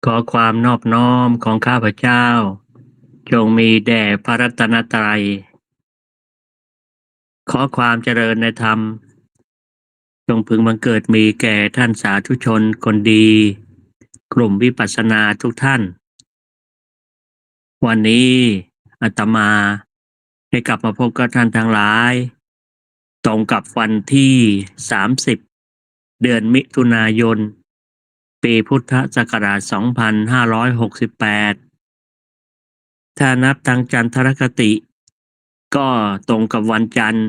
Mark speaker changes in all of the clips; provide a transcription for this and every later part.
Speaker 1: ขอความนอบน้อมของข้าพเจ้าจงมีแด่พระรัตนตรัยขอความเจริญในธรรมจงพึงบังเกิดมีแก่ท่านสาธุชนคนดีกลุ่มวิปัสสนาทุกท่าน วันนี้อาตมาได้กลับมาพบกับท่านทั้งหลายตรงกับวันที่30เดือนมิถุนายนปีพุทธศักราช2568ถ้านับทางจันทรคติก็ตรงกับวันจันทร์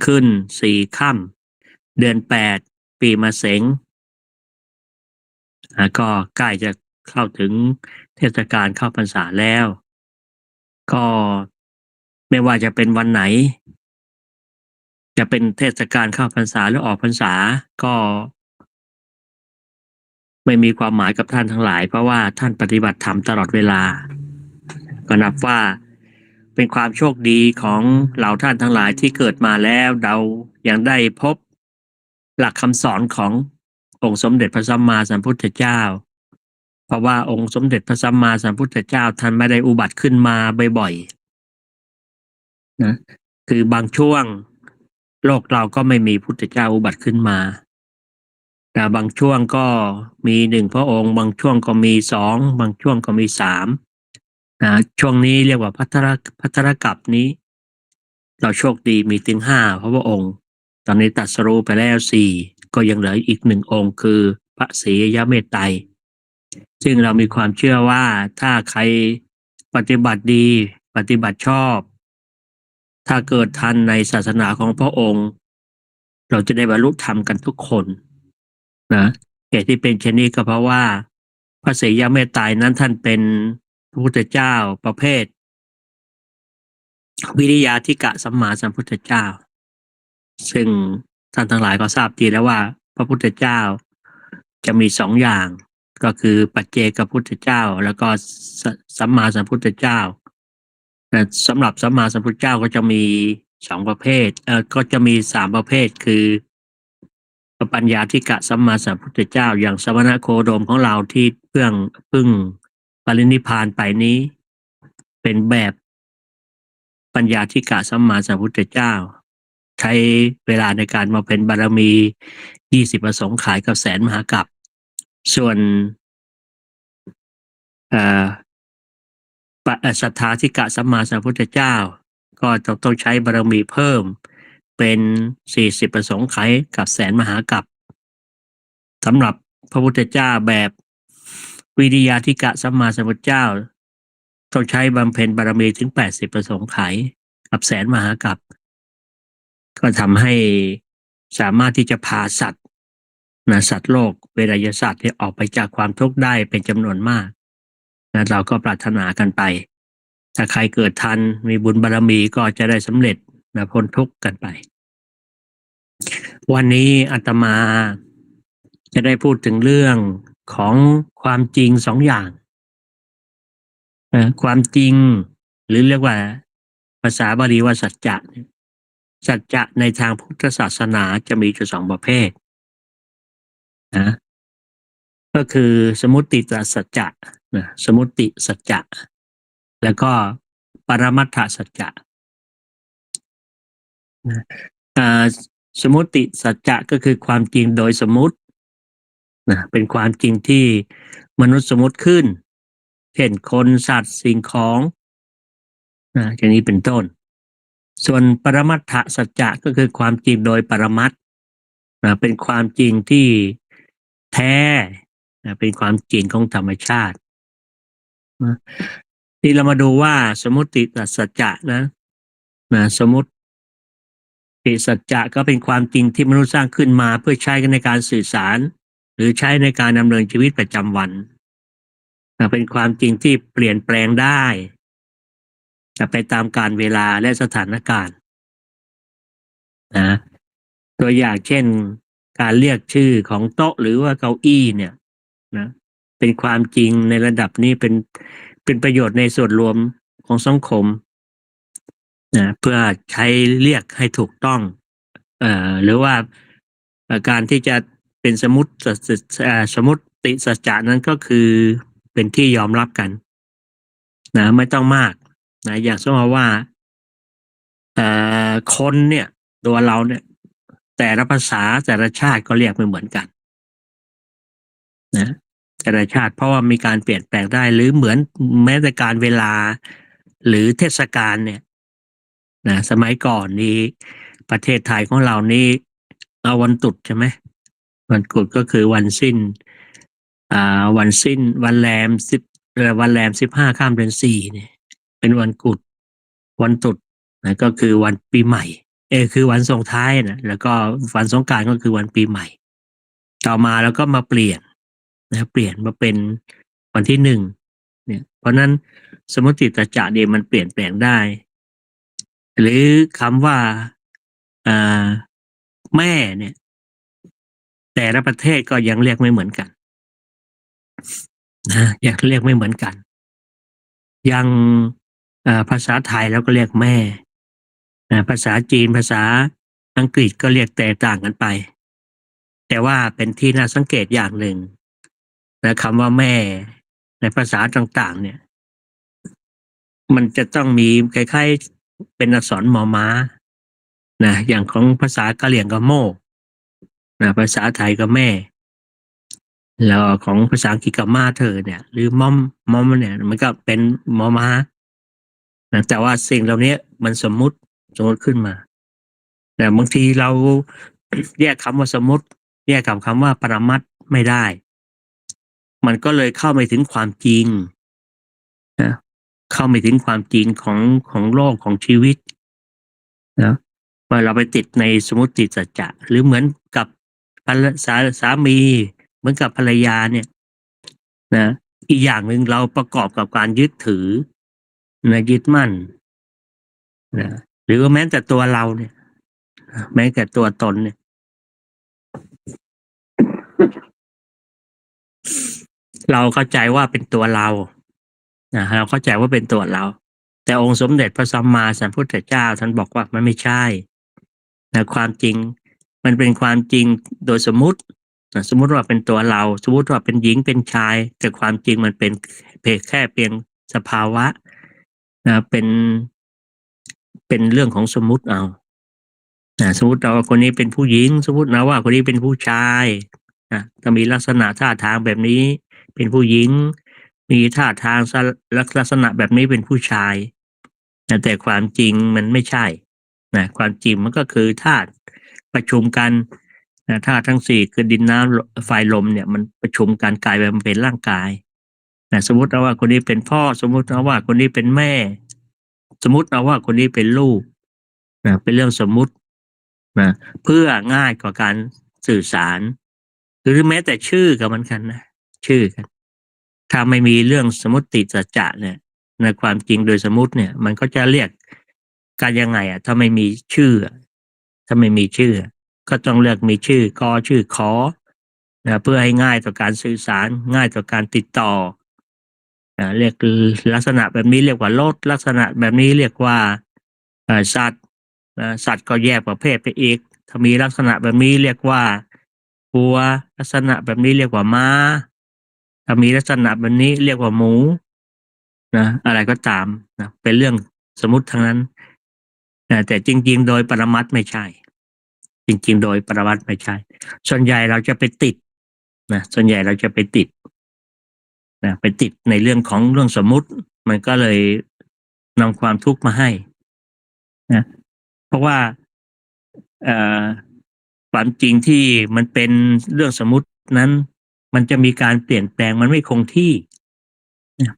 Speaker 1: ขึ้น4ค่ำเดือน8ปีมะเสงก็ใกล้จะเข้าถึงเทศกาลเข้าพรรษาแล้วก็ไม่ว่าจะเป็นวันไหนจะเป็นเทศกาลเข้าพรรษาหรือออกพรรษาก็ไม่มีความหมายกับท่านทั้งหลายเพราะว่าท่านปฏิบัติธรรมตลอดเวลาก็นับว่าเป็นความโชคดีของเหล่าท่านทั้งหลายที่เกิดมาแล้วเรายังได้พบหลักคำสอนขององค์สมเด็จพระสัมมาสัมพุทธเจ้าเพราะว่าองค์สมเด็จพระสัมมาสัมพุทธเจ้าท่านไม่ได้อุบัติขึ้นมาบ่อยๆนะคือบางช่วงโลกเราก็ไม่มีพุทธเจ้าอุบัติขึ้นมาแต่บางช่วงก็มี1พระองค์บางช่วงก็มี2บางช่วงก็มี3ช่วงนี้เรียกว่าภัทรกัปนี้เราโชคดีมีถึง5พระองค์ตอนนี้ตรัสรู้ไปแล้ว4ก็ยังเหลืออีก1องค์คือพระศรีอริยเมตไตรซึ่งเรามีความเชื่อว่าถ้าใครปฏิบัติดีปฏิบัติชอบถ้าเกิดทันในศาสนาของพระองค์เราจะได้บรรลุธรรมกันทุกคนนะเหตุที่เป็นเช่นนี้ก็เพราะว่าพระศรีอริยเมตไตรนั้นท่านเป็นพระพุทธเจ้าประเภทวิริยาธิกะสัมมาสัมพุทธเจ้าซึ่งท่านทั้งหลายก็ทราบดีแล้วว่าพระพุทธเจ้าจะมี2อย่างก็คือปัจเจกพุทธเจ้าแล้วก็สัมมาสัมพุทธเจ้าแต่สำหรับสัมมาสัมพุทธเจ้าก็จะมี2ประเภทก็จะมี3ประเภทคือปัญญาธิกะสัมมาสัมพุทธเจ้าอย่างสมณโคดมของเราที่เพิ่งปรินิพพานไปนี้เป็นแบบปัญญาธิกะสัมมาสัมพุทธเจ้าใช้เวลาในการมาเป็นบารมี20อสงไขยกับแสนมหากัปส่วนศรัทธาธิกะสัมมาสัมพุทธเจ้าก็ต้องใช้บารมีเพิ่มเป็น40ประสงค์ไขยกับแสนมหากัปสำหรับพระพุทธเจ้าแบบวิริยาธิกะสัมมาสัมพุทธเจ้าต้องใช้บำเพ็ญบารมีถึง80ประสงค์ไขยกับแสนมหากัปก็ทำให้สามารถที่จะพาสัตว์โลกเวไนยสัตว์ที่ออกไปจากความทุกข์ได้เป็นจำนวนมากเราก็ปรารถนากันไปถ้าใครเกิดทันมีบุญบารมีก็จะได้สำเร็จพ้นทุกข์กันไปวันนี้อาตมาจะได้พูดถึงเรื่องของความจริง2อย่างความจริงหรือเรียกว่าภาษาบาลีว่าสัจจะสัจจะในทางพุทธศาสนาจะมีอยู่2ประเภทนะก็คือสมุติสัจจะสมุติสัจจะแล้วก็ปรมัตถสัจจะสมุติสัจจะก็คือความจริงโดยสมมุติเป็นความจริงที่มนุษย์สมมุติขึ้นเช่นคนสัตว์สิ่งของอย่างนี้เป็นต้นส่วนปรมัตถสัจจะก็คือความจริงโดยปรมัตถ์เป็นความจริงที่แท้เป็นความจริงของธรรมชาติที่เรามาดูว่าสมุติสัจจะสมมุติสัจจะก็เป็นความจริงที่มนุษย์สร้างขึ้นมาเพื่อใช้ในการสื่อสารหรือใช้ในการดำเนินชีวิตประจำวันเป็นความจริงที่เปลี่ยนแปลงได้ไปตามกาลเวลาและสถานการณ์ตัวอย่างเช่นการเรียกชื่อของโต๊ะหรือว่าเก้าอี้เนี่ยเป็นความจริงในระดับนี้เป็นประโยชน์ในส่วนรวมของสังคมเพื่อใช้เรียกให้ถูกต้องหรือว่าการที่จะเป็นสมมุติ ติสัจจะนั้นก็คือเป็นที่ยอมรับกันนะไม่ต้องมากนะอย่างเช่นว่าคนเนี่ยตัวเราเนี่ยแต่ละภาษาแต่ละชาติก็เรียกไม่เหมือนกันนะแต่ละชาติเพราะว่ามีการเปลี่ยนแปลงได้หรือเหมือนแม้แต่การเวลาหรือเทศกาลเนี่ยนะสมัยก่อนนี้ประเทศไทยของเรานี่เอาวันตรุษใช่ไหมวันตรุษก็คือวันสิ้นวันแรม15 ค่ำเดือน 4เนี่ยเป็นวันกุดวันตรุษนะก็คือวันปีใหม่คือวันส่งท้ายนะแล้วก็วันสงกรานต์ก็คือวันปีใหม่ต่อมาแล้วก็มาเปลี่ยนนะเปลี่ยนมาเป็นวันที่1เนี่ยเพราะนั้นสมมติสัจจะเนี่ยมันเปลี่ยนแปลงได้หรือคำว่าอ่าแม่เนี่ยแต่ละประเทศก็ยังเรียกไม่เหมือนกันนะยังเรียกไม่เหมือนกันยังภาษาไทยแล้วก็เรียกแม่ภาษาจีนภาษาอังกฤษก็เรียกแตกต่างกันไปแต่ว่าเป็นที่น่าสังเกตอย่างหนึ่งนะคำว่าแม่ในภาษาต่างๆเนี่ยมันจะต้องมีคล้ายๆเป็นอักษรมอม้านะอย่างของภาษากะเหรี่ยงก็โม่นะภาษาไทยก็แม่แล้วของภาษาอังกฤษก็มาเธอเนี่ยหรือมอมเนี่ยมันก็เป็นมอม้านะแต่ว่าสิ่งเหล่านี้มันสมมุติขึ้นมาแต่บางทีเราแยกคำว่าสมมุติแยกกับคำว่าปรมัตถ์ไม่ได้มันก็เลยเข้าไม่ถึงความจริงนะเข้าไม่ถึงความจริงของโลกของชีวิตนะว่าเราไปติดในสมมุติสัจจะหรือเหมือนกับภรรสามีเหมือนกับภรรยาเนี่ยนะอีกอย่างหนึ่งเราประกอบกับการยึดถือนะยึดมั่นนะหรือแม้แต่ตัวเราเนี่ยแม้แต่ตัวตนเนี่ยเราเข้าใจว่าเป็นตัวเรานะเราเข้าใจว่าเป็นตัวเราแต่องค์สมเด็จพระสัมมาสัมพุทธเจ้าท่านบอกว่ามันไม่ใช่นะความจริงมันเป็นความจริงโดยสมมุตินะสมมุติว่าเป็นตัวเราสมมุติว่าเป็นหญิงเป็นชายแต่ความจริงมันเป็นแค่เพียงสภาวะนะเป็นเรื่องของสมมุติเอาสมมุติเราว่าคนนี้เป็นผู้หญิงสมมุตินะว่าคนนี้เป็นผู้ชายถ้ามีลักษณะท่าทางแบบนี้เป็นผู้หญิงมีท่าทางลักษณะแบบนี้เป็นผู้ชายแต่ความจริงมันไม่ใช่ความจริงมันก็คือธาตุประชุมกันธาตุทั้ง4คือดินน้ำไฟลมเนี่ยมันประชุมกันกลายเป็นร่างกายสมมุติเอาว่าคนนี้เป็นพ่อสมมุติเอาว่าคนนี้เป็นแม่สมมุติเอาว่าคนนี้เป็นลูกเป็นเรื่องสมมุตินะเพื่อง่ายกว่าการสื่อสารหรือแม้แต่ชื่อกับมันกันนะชื่อกันถ้าไม่มีเรื่องสมมติสัจจะเนี่ยในความจริงโดยสมมติเนี่ยมันก็จะเรียกกันยังไงถ้าไม่มีชื่อถ้าไม่มีชื่อก็ต้องเลือกมีชื่อกอชื่อขอเพื่อให้ง่ายต่อการสื่อสารง่ายต่อการติดต่อเรียกลักษณะแบบนี้เรียกว่ารถลักษณะแบบนี้เรียกว่าสัตว์สัตว์ก็แยกประเภทไปอีกถ้ามีลักษณะแบบนี้เรียกว่าวัวลักษณะแบบนี้เรียกว่าม้าถ้ามีลักษณะแบบนี้เรียกว่าหมูอะไรก็ตามเป็นเรื่องสมมุติทั้งนั้นแต่จริงๆโดยปรมัตถ์ไม่ใช่จริงๆโดยปรมัตถ์ไม่ใช่ส่วนใหญ่เราจะไปติดส่วนใหญ่เราจะไปติดไปติดในเรื่องของเรื่องสมมุติมันก็เลยนำความทุกข์มาให้นะเพราะว่าความจริงที่มันเป็นเรื่องสมมุตินั้นมันจะมีการเปลี่ยนแปลงมันไม่คงที่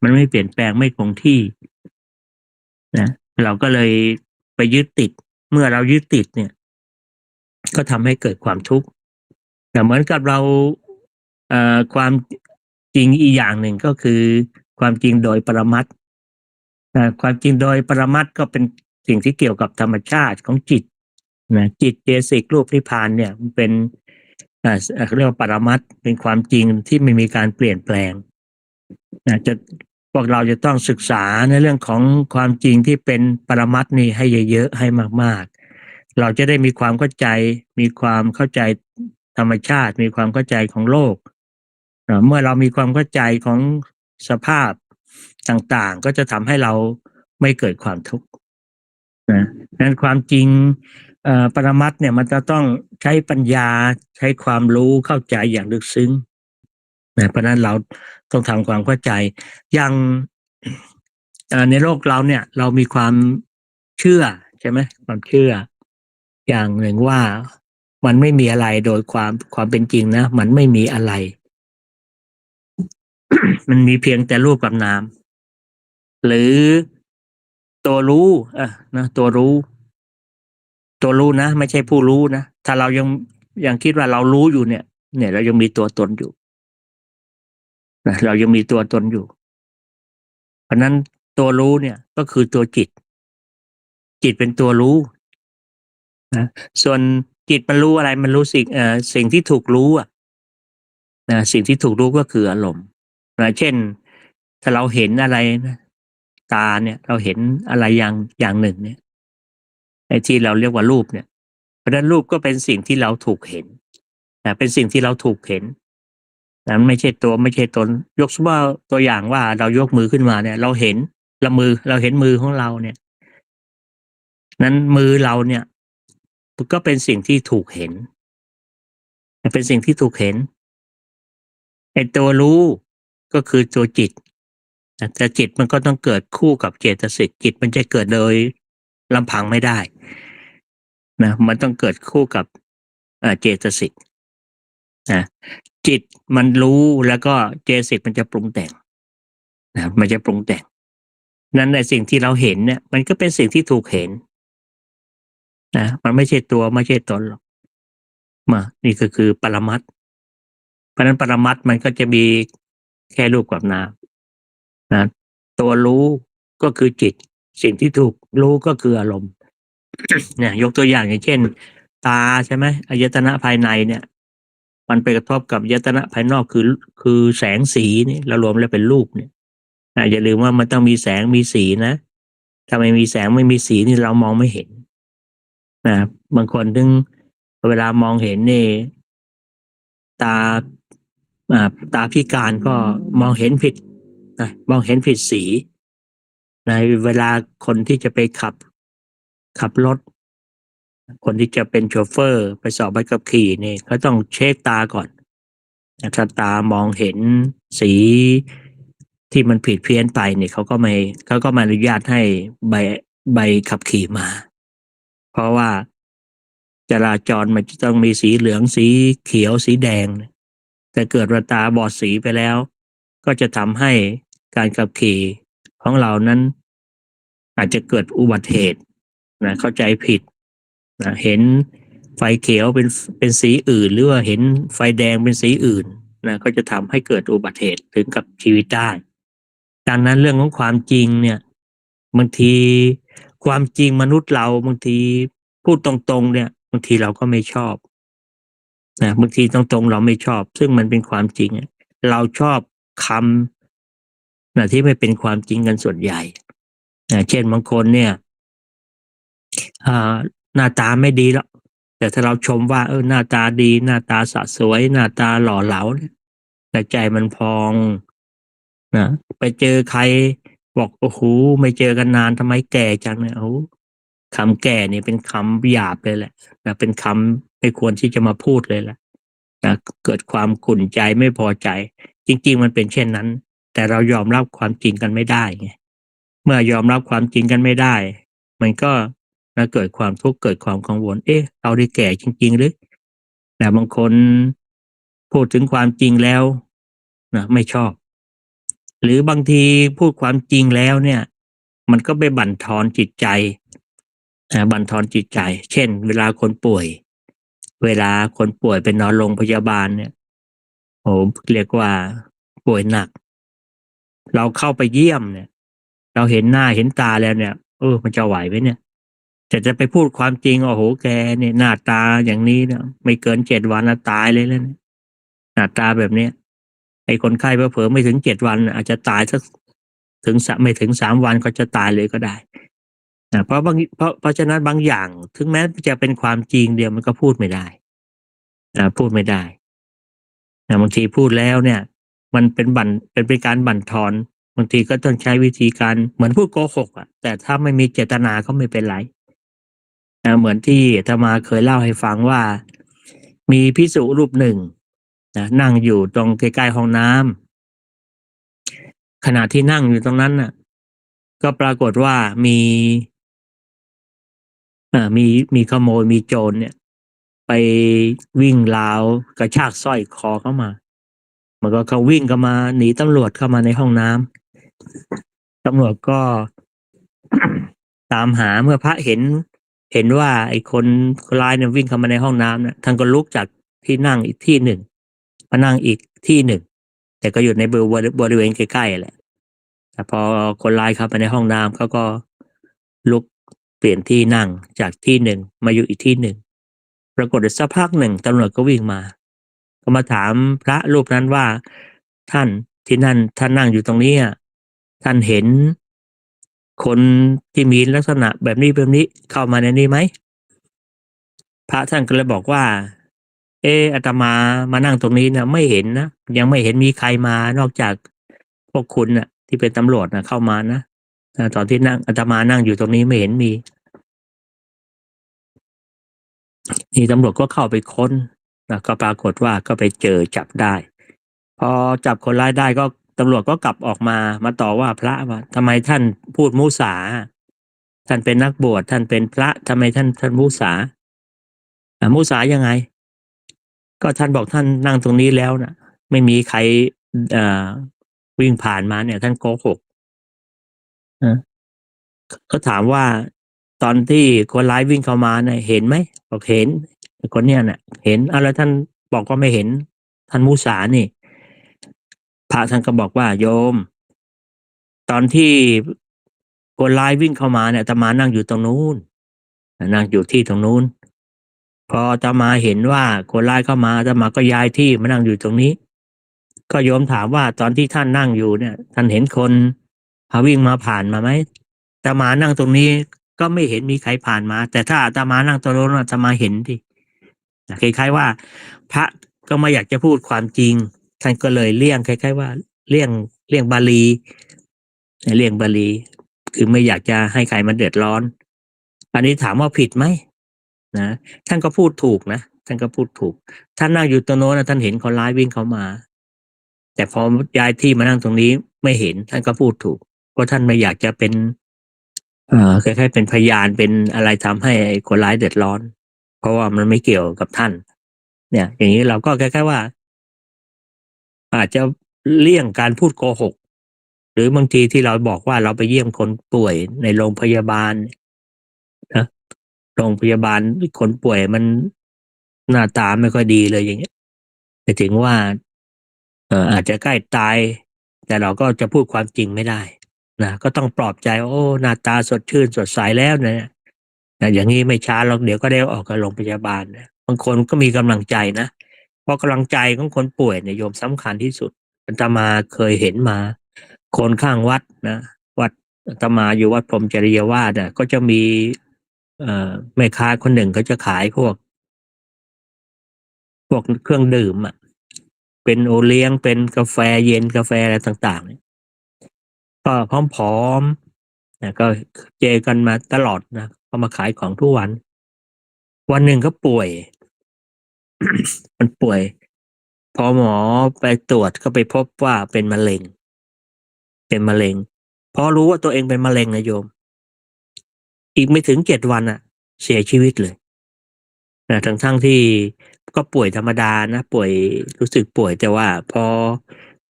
Speaker 1: มันไม่เปลี่ยนแปลงไม่คงที่เราก็เลยไปยึดติดเมื่อเรายึดติดเนี่ยก็ทำให้เกิดความทุกข์แต่เหมือนกับเราความจริงอีกอย่างหนึ่งก็คือความจริงโดยปรมัตถ์ความจริงโดยปรมัตถ์ก็เป็นสิ่งที่เกี่ยวกับธรรมชาติของจิตจิตเจสิกรูปนิพพานเนี่ยมันเป็นเรียกว่าปรมัตถ์เป็นความจริงที่ไม่มีการเปลี่ยนแปลงจะพวกเราจะต้องศึกษาในเรื่องของความจริงที่เป็นปรมัตถ์นี่ให้เยอะๆให้มากๆเราจะได้มีความเข้าใจมีความเข้าใจธรรมชาติมีความเข้าใจของโลก เมื่อเรามีความเข้าใจของสภาพต่างๆก็จะทำให้เราไม่เกิดความทุกข์นะนั้นความจริงปรมัตถ์เนี่ยมันจะต้องใช้ปัญญาใช้ความรู้เข้าใจอย่างลึกซึ้งนะเพราะนั้นเราต้องทำความเข้าใจอย่างในโลกเราเนี่ยเรามีความเชื่อใช่ไหมความเชื่ออย่างหนึ่งว่ามันไม่มีอะไรโดยความเป็นจริงนะมันไม่มีอะไร มันมีเพียงแต่รูปกับนามหรือตัวรู้นะตัวรู้นะไม่ใช่ผู้รู้นะถ้าเรายังคิดว่าเรารู้อยู่เนี่ยเรายังมีตัวตนอยู่นะเรายังมีตัวตนอยู่เพราะนั้นตัวรู้เนี่ยก็คือตัวจิตเป็นตัวรู้นะส่วนจิตมันรู้อะไรมันรู้สิ่งที่ถูกรู้นะสิ่งที่ถูกรู้ก็คืออารมณ์นะเช่นถ้าเราเห็นอะไรนะตาเนี่ยเราเห็นอะไรอย่างหนึ่งเนี่ยไอ้ที่เราเรียกว่ารูปเนี่ยเพราะฉะนั้นรูปก็เป็นสิ่งที่เราถูกเห็นนะเป็นสิ่งที่เราถูกเห็นนะไม่ใช่ตัวไม่ใช่ตนยกว่าตัวอย่างว่าเรายกมือขึ้นมาเนี่ยเราเห็นเราเห็นมือของเราเนี่ยนั้นมือเราเนี่ยก็เป็นสิ่งที่ถูกเห็นเป็นสิ่งที่ถูกเห็นไอ้ตัวรู้ก็คือตัวจิตแต่จิตมันก็ต้องเกิดคู่กับเจตสิกจิตมันจะเกิดโดยลำพังไม่ได้นะมันต้องเกิดคู่กับเจตสิกนะจิตมันรู้แล้วก็เจตสิกมันจะปรุงแต่งนะมันจะปรุงแต่งนั้นในสิ่งที่เราเห็นเนี่ยมันก็เป็นสิ่งที่ถูกเห็นนะมันไม่ใช่ตัวไม่ใช่ตนหรอกนี่ก็คือปรมัตถ์เพราะนั้นปรมัตถ์มันก็จะมีแค่รูปกับนามนะตัวรู้ก็คือจิตสิ่งที่ถูกรู้ก็คืออารมณ์เนี่ยยกตัวอย่างอย่างเช่นตาใช่ไหมอายตนะภายในเนี่ยมันไปกระทบกับอายตนะภายนอกคือแสงสีนี่เรารวมแล้วเป็นรูปเนี่ยอย่าลืมว่ามันต้องมีแสงมีสีนะถ้าไม่มีแสงไม่มีสีนี่เรามองไม่เห็นนะบางคนถึงเวลามองเห็นนี่ตาตาพิการก็มองเห็นผิดนะมองเห็นผิดสีในเวลาคนที่จะไปขับรถคนที่จะเป็นโชเฟอร์ไปสอบใบขับขี่นี่เขาต้องเช็คตาก่อนถ้าตามองเห็นสีที่มันผิดเพี้ยนไปเนี่ยเขาก็ไม่อนุญาตให้ใบใบขับขี่มา เพราะว่าจราจรมันจะต้องมีสีเหลืองสีเขียวสีแดงแต่เกิดว่าตาบอดสีไปแล้วก็จะทำให้การขับขี่ของเรานั้นอาจจะเกิดอุบัติเหตุนะเข้าใจผิดนะเห็นไฟเขียวเป็นสีอื่นหรือว่าเห็นไฟแดงเป็นสีอื่นนะก็จะทำให้เกิดอุบัติเหตุถึงกับชีวิตได้ดังนั้นเรื่องของความจริงเนี่ยบางทีความจริงมนุษย์เราบางทีพูดตรงๆเนี่ยบางทีเราก็ไม่ชอบนะบางทีตรงๆเราไม่ชอบซึ่งมันเป็นความจริงเราชอบคำนะที่ไม่เป็นความจริงกันส่วนใหญ่นะเช่นบางคนเนี่ยหน้าตาไม่ดีแล้วแต่ถ้าเราชมว่าหน้าตาดีหน้าตาสะสวยหน้าตาหล่อเหลาเนี่ยแต่ใจมันพองนะไปเจอใครบอกโอ้โหไม่เจอกันนานทำไมแก่จังเนี่ยโอ้คำแก่นี่เป็นคำหยาบเลยแหละนะเป็นคำไม่ควรที่จะมาพูดเลยแหละนะเกิดความขุ่นใจไม่พอใจจริงๆมันเป็นเช่นนั้นแต่เรายอมรับความจริงกันไม่ได้ไงเมื่อยอมรับความจริงกันไม่ได้มันก็เกิดความทุกข์เกิดความกังวลเราได้แก่จริงๆหรือแต่บางคนพูดถึงความจริงแล้วนะไม่ชอบหรือบางทีพูดความจริงแล้วเนี่ยมันก็ไปบั่นทอนจิตใจบั่นทอนจิตใจเช่นเวลาคนป่วยไปนอนโรงพยาบาลเนี่ยโอ้เรียกว่าป่วยหนักเราเข้าไปเยี่ยมเนี่ยเราเห็นหน้าเห็นตาแล้วเนี่ยมันจะไหวไหมเนี่ยแต่จะไปพูดความจริงโอ้โหแกเนี่ยหน้าตาอย่างนี้เนี่ยไม่เกิน7 วันนะตายเลยแล้วเนี่ยหน้าตาแบบเนี้ยไอ้คนไข้เผลอๆไม่ถึง7 วันอาจจะตายสักไม่ถึง3 วันก็จะตายเลยก็ได้เพราะฉะนั้นบางอย่างถึงแม้จะเป็นความจริงเดียวมันก็พูดไม่ได้พูดไม่ได้บางทีพูดแล้วเนี่ย มันเป็นการบั่นทอนบางทีก็ต้องใช้วิธีการเหมือนพูดโกหกอะแต่ถ้าไม่มีเจตนาก็ไม่เป็นไรเหมือนที่อาตมาเคยเล่าให้ฟังว่ามีภิกษุรูปหนึ่งนั่งอยู่ตรงใกล้ๆห้องน้ำขณะที่นั่งอยู่ตรงนั้นน่ะก็ปรากฏว่ามีมีขโมยมีโจรเนี่ยไปวิ่งราวกระชากสร้อยคอเข้ามามันก็เขาวิ่งเข้ามาหนีตำรวจเข้ามาในห้องน้ำตำรวจก็ ตามหาเมื่อพระเห็นว่าไอ้คนร้ายเนี่ยวิ่งเข้ามาในห้องน้ำเนี่ยท่านก็ลุกจากที่นั่งอีกที่หนึ่งมานั่งอีกที่หนึ่งแต่ก็อยู่ในบริเวณใกล้ๆแหละแต่พอคนร้ายเข้าไปในห้องน้ำเขาก็ลุกเปลี่ยนที่นั่งจากที่หนึ่งมาอยู่อีกที่หนึ่งปรากฏสักพักหนึ่งตำรวจก็วิ่งมาก็มาถามพระรูปนั้นว่าท่านที่นั่นท่านนั่งอยู่ตรงนี้ท่านเห็นคนที่มีลักษณะแบบนี้เข้ามาในนี้ไหมพระท่านก็เลยบอกว่าอาตมามานั่งตรงนี้นะไม่เห็นนะยังไม่เห็นมีใครมานอกจากพวกคุณน่ะที่เป็นตำรวจนะเข้ามานะตอนที่นั่งอาตมานั่งอยู่ตรงนี้ไม่เห็นมีนี่ตำรวจก็เข้าไปค้นนะก็ปรากฏว่าก็ไปเจอจับได้พอจับคนร้ายได้ก็ตำรวจก็กลับออกมาต่อว่าพระว่าทำไมท่านพูดมุสาท่านเป็นนักบวชท่านเป็นพระทำไมท่านมุสามุสายังไงก็ท่านบอกท่านนั่งตรงนี้แล้วนะไม่มีใครเอ่อวิ่งผ่านมาเนี่ยท่านโกหกนะก็ถามว่าตอนที่คนร้ายวิ่งเข้ามาเนี่ยเห็นไหมบอกเห็นคนเนี้ยน่ะเห็นอะไรท่านบอกว่าไม่เห็นท่านมุสานี่พระท่านก็บอกว่าโยมตอนที่คนร้ายวิ่งเข้ามาเนี่ยอาตมานั่งอยู่ตรงนู้นนั่งอยู่ที่ตรงนู้นพออาตมาเห็นว่าคนร้ายเข้ามาอาตมาก็ย้ายที่มานั่งอยู่ตรงนี้ก็โยมถามว่าตอนที่ท่านนั่งอยู่เนี่ยท่านเห็นคนวิ่งมาผ่านมาไหมอาตมานั่งตรงนี้ก็ไม่เห็นมีใครผ่านมาแต่ถ้าอาตมานั่งตรงโน้นอาตมาเห็นดิคล้ายๆว่าพระก็ไม่อยากจะพูดความจริงท่านก็เลยเลี่ยงคล้ายๆว่าเลี่ยงบาลีเลี่ยงบาลีคือไม่อยากจะให้ใครมาเดือดร้อนอันนี้ถามว่าผิดไหมนะท่านก็พูดถูกนะท่านก็พูดถูกท่านนั่งอยู่ตรงโน้นท่านเห็นคนร้ายวิ่งเข้ามาแต่พอย้ายที่มานั่งตรงนี้ไม่เห็นท่านก็พูดถูกเพราะท่านไม่อยากจะเป็นคล้ายๆเป็นพยานเป็นอะไรทำให้คนร้ายเดือดร้อนเพราะว่ามันไม่เกี่ยวกับท่านเนี่ยอย่างนี้เราก็คล้ายๆว่าอาจจะเลี่ยงการพูดโกหกหรือบางทีที่เราบอกว่าเราไปเยี่ยมคนป่วยในโรงพยาบาลนะโรงพยาบาลคนป่วยมันหน้าตาไม่ค่อยดีเลยอย่างเงี้ยไปถึงว่าอาจจะใกล้ตายแต่เราก็จะพูดความจริงไม่ได้นะก็ต้องปลอบใจโอ้หน้าตาสดชื่นสดใสแล้วเนี่ยอย่างนี้ไม่ช้าหรอกเดี๋ยวก็ได้ออกจากโรงพยาบาลนะบางคนก็มีกำลังใจนะเพราะกำลังใจของคนป่วยเนี่ยโยมสำคัญที่สุดอาตมาเคยเห็นมาคนข้างวัดนะวัดอาตมาอยู่วัดพรหมจริยวาสน่ะก็จะมีแม่ค้าคนหนึ่งเขาจะขายพวกเครื่องดื่มเป็นโอเลี้ยงเป็นกาแฟเย็นกาแฟอะไรต่างๆเนี่ยก็ผอมๆนะก็เจอกันมาตลอดนะเขามาขายของทุกวันวันหนึ่งเขาป่วย มันป่วยพอหมอไปตรวจก็ไปพบว่าเป็นมะเร็งพอรู้ว่าตัวเองเป็นมะเร็งนะโยมอีกไม่ถึง7 วันเสียชีวิตเลยนะทั้งที่ก็ป่วยธรรมดานะป่วยรู้สึกป่วยแต่ว่าพอ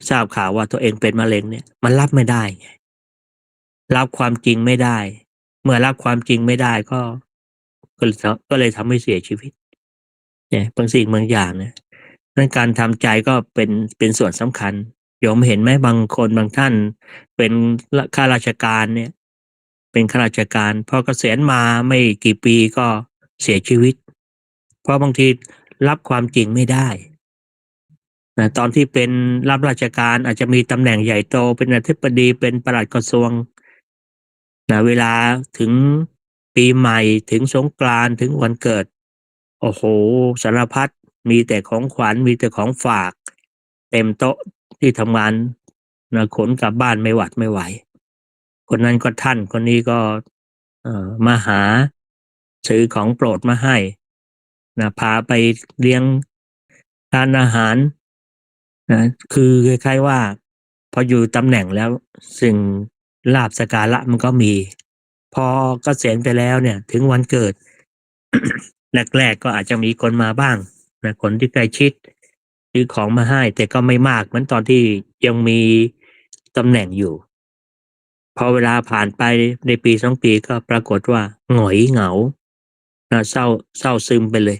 Speaker 1: ทราบข่าวว่าตัวเองเป็นมะเร็งเนี่ยมันรับไม่ได้ไงรับความจริงไม่ได้เมื่อรับความจริงไม่ได้ก็เลยทำให้เสียชีวิตเนี่ยบางสิ่งบางอย่างเนี่ยนั้นการทำใจก็เป็นส่วนสำคัญโยมเห็นไหมบางคนบางท่านเป็นข้าราชการเนี่ยเป็นข้าราชการพอเกษียณมาไม่กี่ปีก็เสียชีวิตเพราะบางทีรับความจริงไม่ได้นะตอนที่เป็นรับราชการอาจจะมีตำแหน่งใหญ่โตเป็นอธิบดีเป็นปลัดกระทรวงนะเวลาถึงปีใหม่ถึงสงกรานต์ถึงวันเกิดโอ้โหสารพัดมีแต่ของขวัญมีแต่ของฝากเต็มโต๊ะ ที่ทำงานนะขนกลับบ้านไม่หวัดไม่ไหวคนนั้นก็ท่านคนนี้ก็มาหาซื้อของโปรดมาให้นะพาไปเลี้ยงทานอาหารนะคือคล้ายๆว่าพออยู่ตำแหน่งแล้วสิ่งลาภสักการะมันก็มีพอเกษียณไปแล้วเนี่ยถึงวันเกิด แรกๆก็อาจจะมีคนมาบ้างนะคนที่ใกล้ชิดซื้อของมาให้แต่ก็ไม่มากเหมือนตอนที่ยังมีตำแหน่งอยู่พอเวลาผ่านไปในปีสองปีก็ปรากฏว่าหงอยเหงาเศร้าซึมไปเลย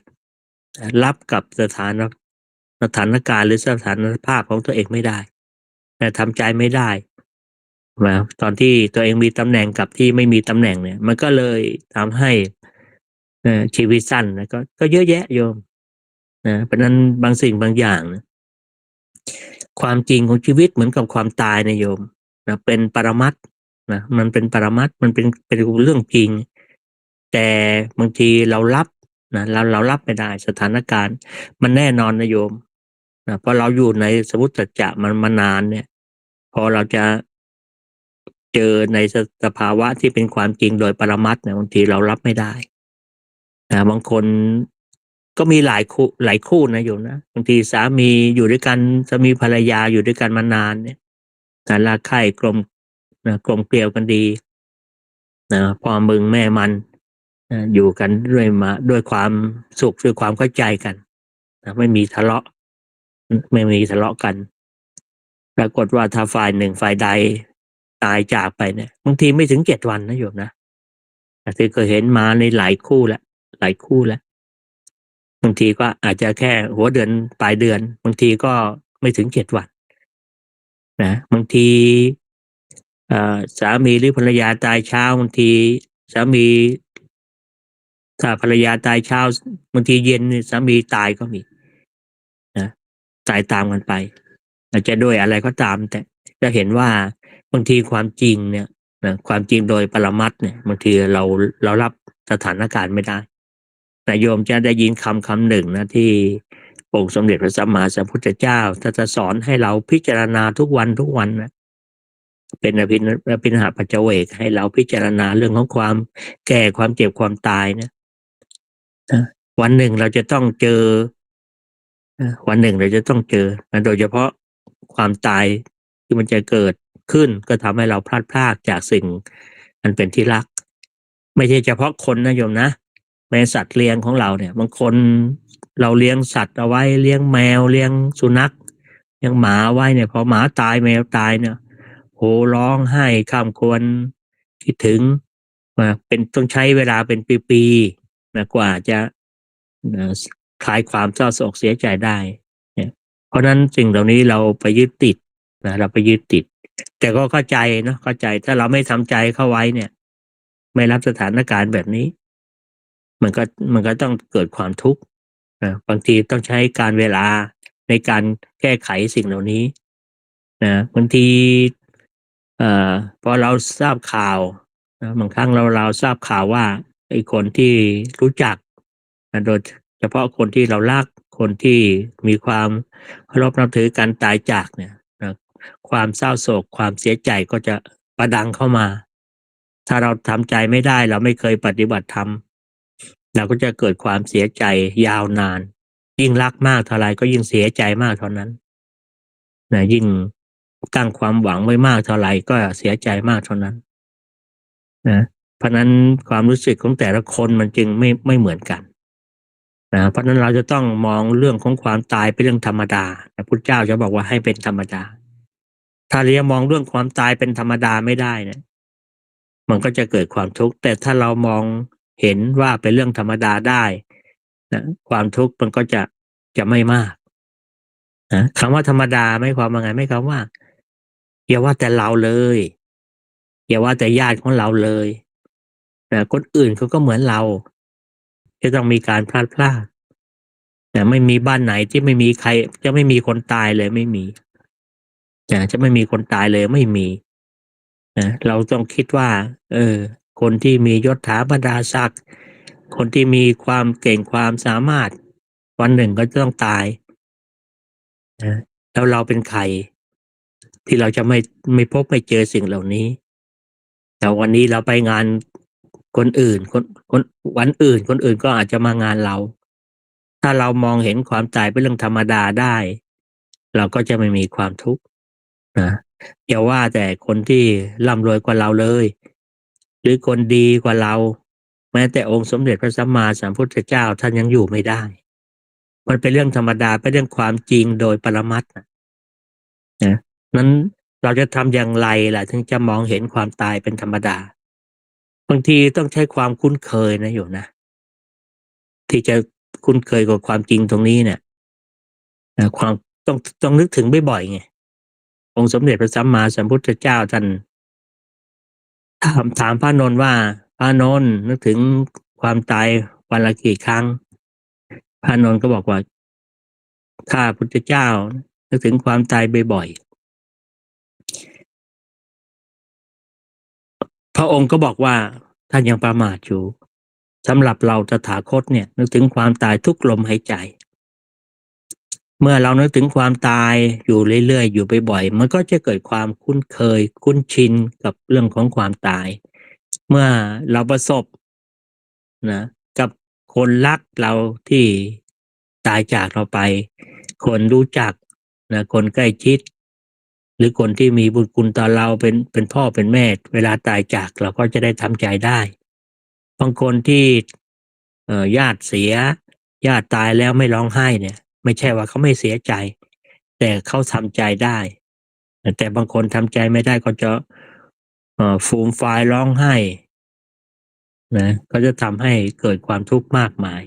Speaker 1: รับกับสถานการณ์หรือสถานภาพของตัวเองไม่ได้ทำใจไม่ได้นะตอนที่ตัวเองมีตำแหน่งกับที่ไม่มีตำแหน่งเนี่ยมันก็เลยทำให้ชีวิตสั้นนะก็เยอะแยะโยมนะเพราะนั้นบางสิ่งบางอย่างนะความจริงของชีวิตเหมือนกับความตายนะโยมนะเป็นปรมัตถ์นะมันเป็นปรมัตถ์มันเป็นเรื่องจริงแต่บางทีเรารับนะเรารับไม่ได้สถานการณ์มันแน่นอนนะโยมนะเพราะเราอยู่ในสมมุติสัจจะมันมานานเนี่ยพอเราจะเจอในสภาวะที่เป็นความจริงโดยปรมัตถ์เนี่ยบางทีเรารับไม่ได้บางคนก็มีหลายคู่นะโยมนะบางทีสามีอยู่ด้วยกันสามีภรรยาอยู่ด้วยกันมานานเนี่ยรักใคร่กลมเกลียวกันดีพ่อมึงแม่มันอยู่กันด้วยความสุขด้วยความเข้าใจกันไม่มีทะเลาะกันปรากฏว่าถ้าฝ่ายหนึ่งฝ่ายใดตายจากไปเนี่ยบางทีไม่ถึง7 วันนะโยมนะที่เคยเห็นมาในหลายคู่แล้วบางทีก็อาจจะแค่หัวเดือนปลายเดือนบางทีก็ไม่ถึง7 วันนะบางทีสามีหรือภรรยาตายเช้าบางทีสามีถ้าภรรยาตายเช้าบางทีเย็นสามีตายก็มีนะตายตามกันไปอาจจะด้วยอะไรก็ตามแต่จะเห็นว่าบางทีความจริงเนี่ยนะความจริงโดยปรมัตถ์เนี่ยบางทีเรารับสถานการณ์ไม่ได้แต่โยมจะได้ยินคำหนึ่งนะที่องค์สมเด็จพระสัมมาสัมพุทธเจ้าถ้าจะสอนให้เราพิจารณาทุกวันนะเป็นอภินหาปัจจเวกให้เราพิจารณาเรื่องของความแก่ความเจ็บความตายเนี่ยวันหนึ่งเราจะต้องเจอวันหนึ่งเราจะต้องเจอโดยเฉพาะความตายที่มันจะเกิดขึ้นก็ทำให้เราพลาดจากสิ่งมันเป็นที่รักไม่ใช่เฉพาะคนนะโยมนะแม้สัตว์เลี้ยงของเราเนี่ยบางคนเราเลี้ยงสัตว์เอาไว้เลี้ยงแมวเลี้ยงสุนัขเลี้ยงหมาไว้เนี่ยพอหมาตายแมวตายเนี่ยโหร้องไห้ข้ามควรคิดถึงเป็นต้องใช้เวลาเป็นปีๆกว่าจะคลายความเศร้าโศกเสียใจได้เนี่ยเพราะนั้นสิ่งเหล่านี้เราไปยึดติดเราไปยึดติดแต่ก็เข้าใจเนาะเข้าใจถ้าเราไม่ทำใจเข้าไว้เนี่ยไม่รับสถานการณ์แบบนี้มันก็ต้องเกิดความทุกข์บางทีต้องใช้การเวลาในการแก้ไขสิ่งเหล่านี้บางทีพอเราทราบข่าวบางครั้งเราทราบข่าวว่าไอ้คนที่รู้จักโดยเฉพาะคนที่เรารักคนที่มีความเคารพนับถือการตายจากเนี่ยความเศร้าโศกความเสียใจก็จะประดังเข้ามาถ้าเราทำใจไม่ได้เราไม่เคยปฏิบัติธรรมเราก็จะเกิดความเสียใจยาวนานยิ่งรักมากเท่าไรก็ยิ่งเสียใจมากเท่านั้นยิ่งตั้งความหวังไว้มากเท่าไรก็เสียใจมากเท่านั้นเพราะนั้นความรู้สึกของแต่ละคนมันจึงไม่เหมือนกันเพราะนั้นเราจะต้องมองเรื่องของความตายเป็นเรื่องธรรมดาพระพุทธเจ้าจะบอกว่าให้เป็นธรรมดาถ้าเรายังมองเรื่องความตายเป็นธรรมดาไม่ได้เนี่ยมันก็จะเกิดความทุกข์แต่ถ้าเรามองเห็นว่าเป็นเรื่องธรรมดาได้ความทุกข์มันก็จะไม่มากคำว่าธรรมดาไม่ความว่าไงไม่คำว่าอย่าว่าแต่เราเลยอย่าว่าแต่ญาติของเราเลยคนอื่นเขาก็เหมือนเราจะต้องมีการพลาดแต่ไม่มีบ้านไหนที่ไม่มีใครจะไม่มีคนตายเลยไม่มีจะไม่มีคนตายเลยไม่มีเราต้องคิดว่าคนที่มียศถาบรรดาศักดิ์คนที่มีความเก่งความสามารถวันหนึ่งก็จะต้องตายแล้วเราเป็นใคร ที่เราจะไม่พบไม่เจอสิ่งเหล่านี้แต่วันนี้เราไปงานคนอื่นคนวันอื่นคนอื่นก็อาจจะมางานเราถ้าเรามองเห็นความตายเป็นเรื่องธรรมดาได้เราก็จะไม่มีความทุกข์นะอย่าว่าแต่คนที่ร่ำรวยกว่าเราเลยหรือคนดีกว่าเราแม้แต่องค์สมเด็จพระสัมมาสัมพุทธเจ้าท่านยังอยู่ไม่ได้มันเป็นเรื่องธรรมดาเป็นเรื่องความจริงโดยปรมัตถ์นะนั้นเราจะทำอย่างไรล่ะถึงจะมองเห็นความตายเป็นธรรมดาบางทีต้องใช้ความคุ้นเคยนะโยมนะที่จะคุ้นเคยกับความจริงตรงนี้เนี่ยความต้องนึกถึงบ่อยๆไงองค์สมเด็จพระสัมมาสัมพุทธเจ้าท่านถามพระนนท์ว่าพระนนท์นึกถึงความตายวันละกี่ครั้งพระนนท์ก็บอกว่าข้าพุทธเจ้านึกถึงความตายบ่อยๆพระองค์ก็บอกว่าท่านยังประมาทอยู่สำหรับเราตถาคตเนี่ยนึกถึงความตายทุกลมหายใจเมื่อเรานึกถึงความตายอยู่เรื่อยๆอยู่บ่อยๆมันก็จะเกิดความคุ้นเคยคุ้นชินกับเรื่องของความตายเมื่อเราประสบนะกับคนรักเราที่ตายจากเราไปคนรู้จักนะคนใกล้ชิดหรือคนที่มีบุญคุณต่อเราเป็นพ่อเป็นแม่เวลาตายจากเราก็จะได้ทำใจได้บางคนที่ญาติเสียญาติตายแล้วไม่ร้องไห้เนี่ยไม่ใช่ว่าเขาไม่เสียใจแต่เขาทำใจได้แต่บางคนทำใจไม่ได้ก็จะฟูมฟายร้องไห้นะก็จะทำให้เกิดความทุกข์มากมาย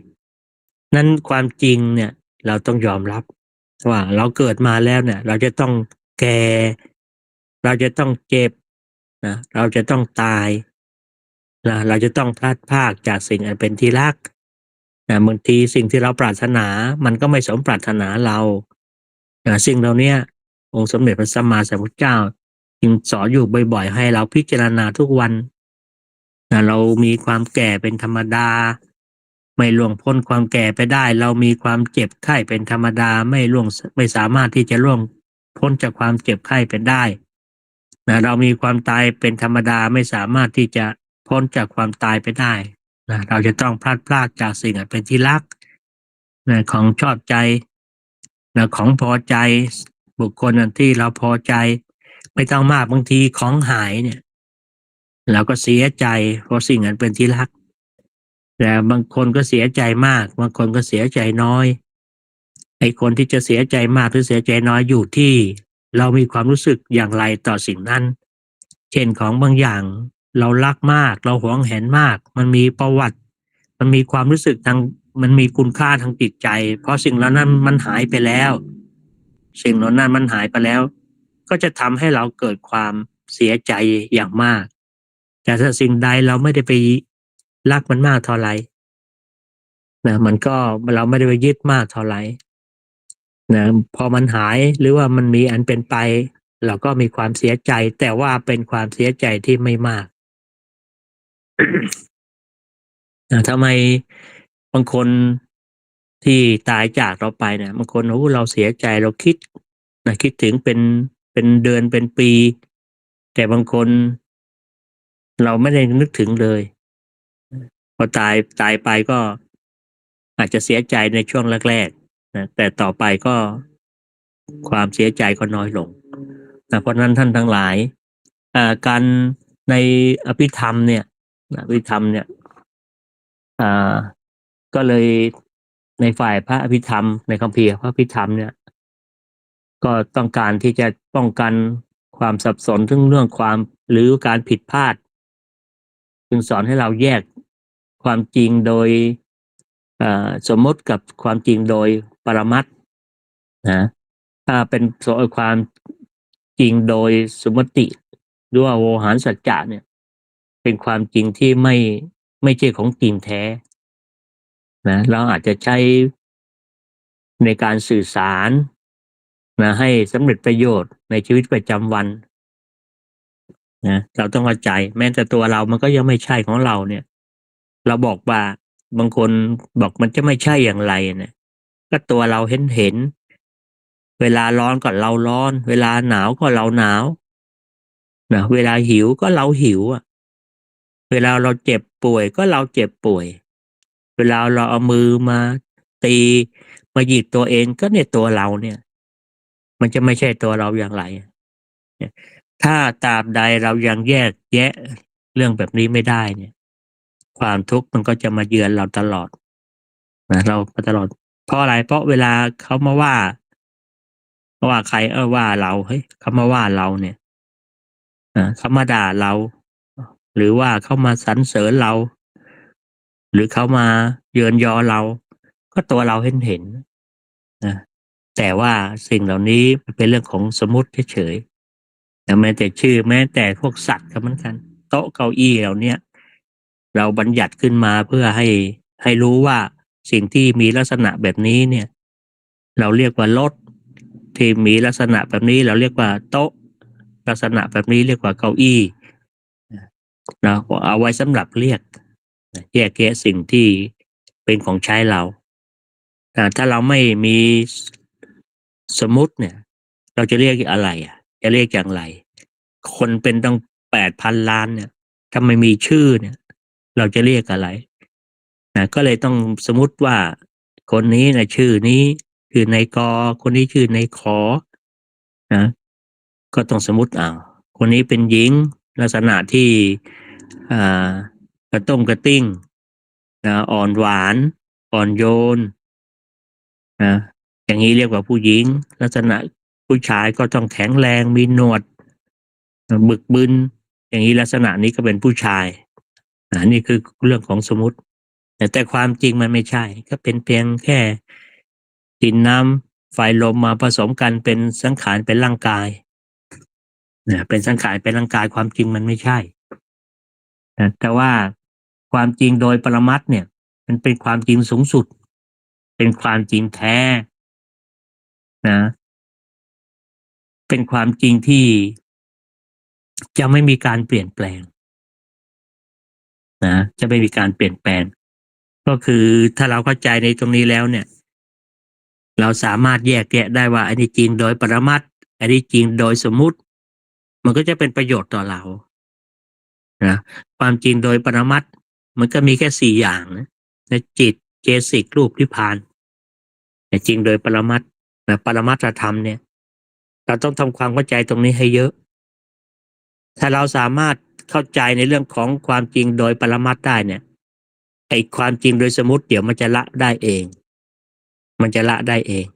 Speaker 1: นั้นความจริงเนี่ยเราต้องยอมรับว่าเราเกิดมาแล้วเนี่ยเราจะต้องแก่เราจะต้องเจ็บนะเราจะต้องตายนะเราจะต้องพลัดพรากจากสิ่งอันเป็นที่รักนะบางทีสิ่งที่เราปรารถนามันก็ไม่สมปรารถนาเรานะสิ่งเหล่านี้องค์สมเด็จพระสัมมาสัมพุทธเจ้าจึงสอนอยู่บ่อยๆให้เราพิจารณาทุกวันนะเรามีความแก่เป็นธรรมดาไม่ล่วงพ้นความแก่ไปได้เรามีความเจ็บไข้เป็นธรรมดาไม่สามารถที่จะล่วงพ้นจากความเจ็บไข้เป็นได้นะเรามีความตายเป็นธรรมดาไม่สามารถที่จะพ้นจากความตายไปได้นะเราจะต้องพลัดพรากจากสิ่งอันเป็นที่รักนะของชอบใจนะของพอใจบุคคลที่เราพอใจไม่ต้องมากบางทีของหายเนี่ยเราก็เสียใจเพราะสิ่งนั้นเป็นที่รักแต่บางคนก็เสียใจมากบางคนก็เสียใจน้อยไอ้คนที่จะเสียใจมากหรือเสียใจน้อยอยู่ที่เรามีความรู้สึกอย่างไรต่อสิ่งนั้นเช่นของบางอย่างเรารักมากเราหวงแหนมากมันมีประวัติมันมีความรู้สึกทางมันมีคุณค่าทางจิตใจเพราะสิ่งเหล่านั้นมันหายไปแล้วสิ่งเหล่านั้นมันหายไปแล้วก็จะทำให้เราเกิดความเสียใจอย่างมากแต่ถ้าสิ่งใดเราไม่ได้ไปรักมันมากเท่าไรนะมันก็เราไม่ได้ไปยึดมากเท่าไรนะพอมันหายหรือว่ามันมีอันเป็นไปเราก็มีความเสียใจแต่ว่าเป็นความเสียใจที่ไม่มาก ทำไมบางคนที่ตายจากเราไปเนี่ยบางคนโอ้เราเสียใจเราคิดนะคิดถึงเป็นเดือนเป็นปีแต่บางคนเราไม่ได้นึกถึงเลยพอตายไปก็อาจจะเสียใจในช่วงแรกๆนะแต่ต่อไปก็ความเสียใจก็น้อยลงนะเพราะนั้นท่านทั้งหลายการในอภิธรรมเนี่ยอภิธรรมเนี่ยอ่าก็เลยในฝ่ายพระอภิธรรมในคัมภีร์พระอภิธรรมเนี่ยก็ต้องการที่จะป้องกันความสับสนถึงเรื่องความหรือการผิดพลาดจึงสอนให้เราแยกความจริงโดยสมมติกับความจริงโดยปรมัตถ์นะถ้าเป็นความจริงโดยสมมติหรือว่าโวหารสัจจะเนี่ยเป็นความจริงที่ไม่ใช่ของจริงแท้นะเราอาจจะใช้ในการสื่อสารนะให้สำเร็จประโยชน์ในชีวิตประจำวันนะเราต้องเข้าใจแม้แต่ตัวเรามันก็ยังไม่ใช่ของเราเนี่ยเราบอกว่าบางคนบอกมันจะไม่ใช่อย่างไรเนี่ยก็ตัวเราเห็น เวลาร้อนก็เราร้อน เวลาหนาวก็เราหนาวนะเวลาหิวก็เราหิวอ่ะเวลาเราเจ็บป่วยก็เราเจ็บป่วยเวลาเราเอามือมาตีมาหยิกตัวเองก็เนี่ยตัวเราเนี่ยมันจะไม่ใช่ตัวเราอย่างไรเนี่ยถ้าตราบใดเรายังแยกแยะเรื่องแบบนี้ไม่ได้เนี่ยความทุกข์มันก็จะมาเยือนเราตลอดนะเราตลอดเพราะอะไรเพราะเวลาเขามาว่าใครว่าเราเฮ้ยเขามาว่าเราเนี่ยเขามาด่าเราหรือว่าเขามาสรรเสริญเราหรือเขามาเยินยอเราก็ตัวเราเห็นนะแต่ว่าสิ่งเหล่านี้เป็นเรื่องของสมมุติเฉยๆแต่แม้แต่ชื่อแม้แต่พวกสัตว์ก็เหมือนกันโต๊ะเก้าอี้เหล่านี้เราบัญญัติขึ้นมาเพื่อให้รู้ว่าสิ่งที่มีลักษณะแบบนี้เนี่ยเราเรียกว่ารถที่มีลักษณะแบบนี้เราเรียกว่าโต๊ะลักษณะแบบนี้เรียกว่าเก้าอี้เราเอาไว้สำหรับเรียกแยกแยะสิ่งที่เป็นของใช้เราถ้าเราไม่มีสมมุติเนี่ยเราจะเรียกอะไรจะเรียกอย่างไรคนเป็นตั้ง8,000 ล้านเนี่ยถ้าไม่มีชื่อเนี่ยเราจะเรียกอะไรก็เลยต้องสมมุติว่าคนนี้นะชื่อนี้ชื่อนายกคนนี้ชื่อนายขอนะก็ต้องสมมุติคนนี้เป็นหญิงลักษณะที่อ่ากระต้มกระติ้งอ่อนหวานอ่อนโยนนะอย่างนี้เรียกว่าผู้หญิงลักษณะผู้ชายก็ต้องแข็งแรงมีหนวดบึกบึนอย่างนี้ลักษณะนี้ก็เป็นผู้ชายนี่คือเรื่องของสมมุติแต่ความจริงมันไม่ใช่ก็เป็นเพียงแค่ดินน้ำไฟลมมาผสมกันเป็นสังขารเป็นร่างกายเป็นสังขารเป็นร่างกายความจริงมันไม่ใช่แต่ว่าความจริงโดยปรมัตถ์เนี่ยมันเป็นความจริงสูงสุดเป็นความจริงแท้นะเป็นความจริงที่จะไม่มีการเปลี่ยนแปลงจะไม่มีการเปลี่ยนแปลงก็คือถ้าเราเข้าใจในตรงนี้แล้วเนี่ยเราสามารถแยกแยะได้ว่าอันนี้จริงโดยปรมัตถ์อันนี้จริงโดยสมมุติมันก็จะเป็นประโยชน์ต่อเรานะความจริงโดยปรมัตถ์มันก็มีแค่4 อย่างนะจิตเจสิกรูปนิพพานแต่จริงโดยปรมัตถ์ปรมัตถธรรมเนี่ยเราต้องทำความเข้าใจตรงนี้ให้เยอะถ้าเราสามารถเข้าใจในเรื่องของความจริงโดยปรมัตถ์ได้เนี่ยไอ้ความจริงโดยสมมุติเดี๋ยวมันจะละได้เองมันจะละได้เอง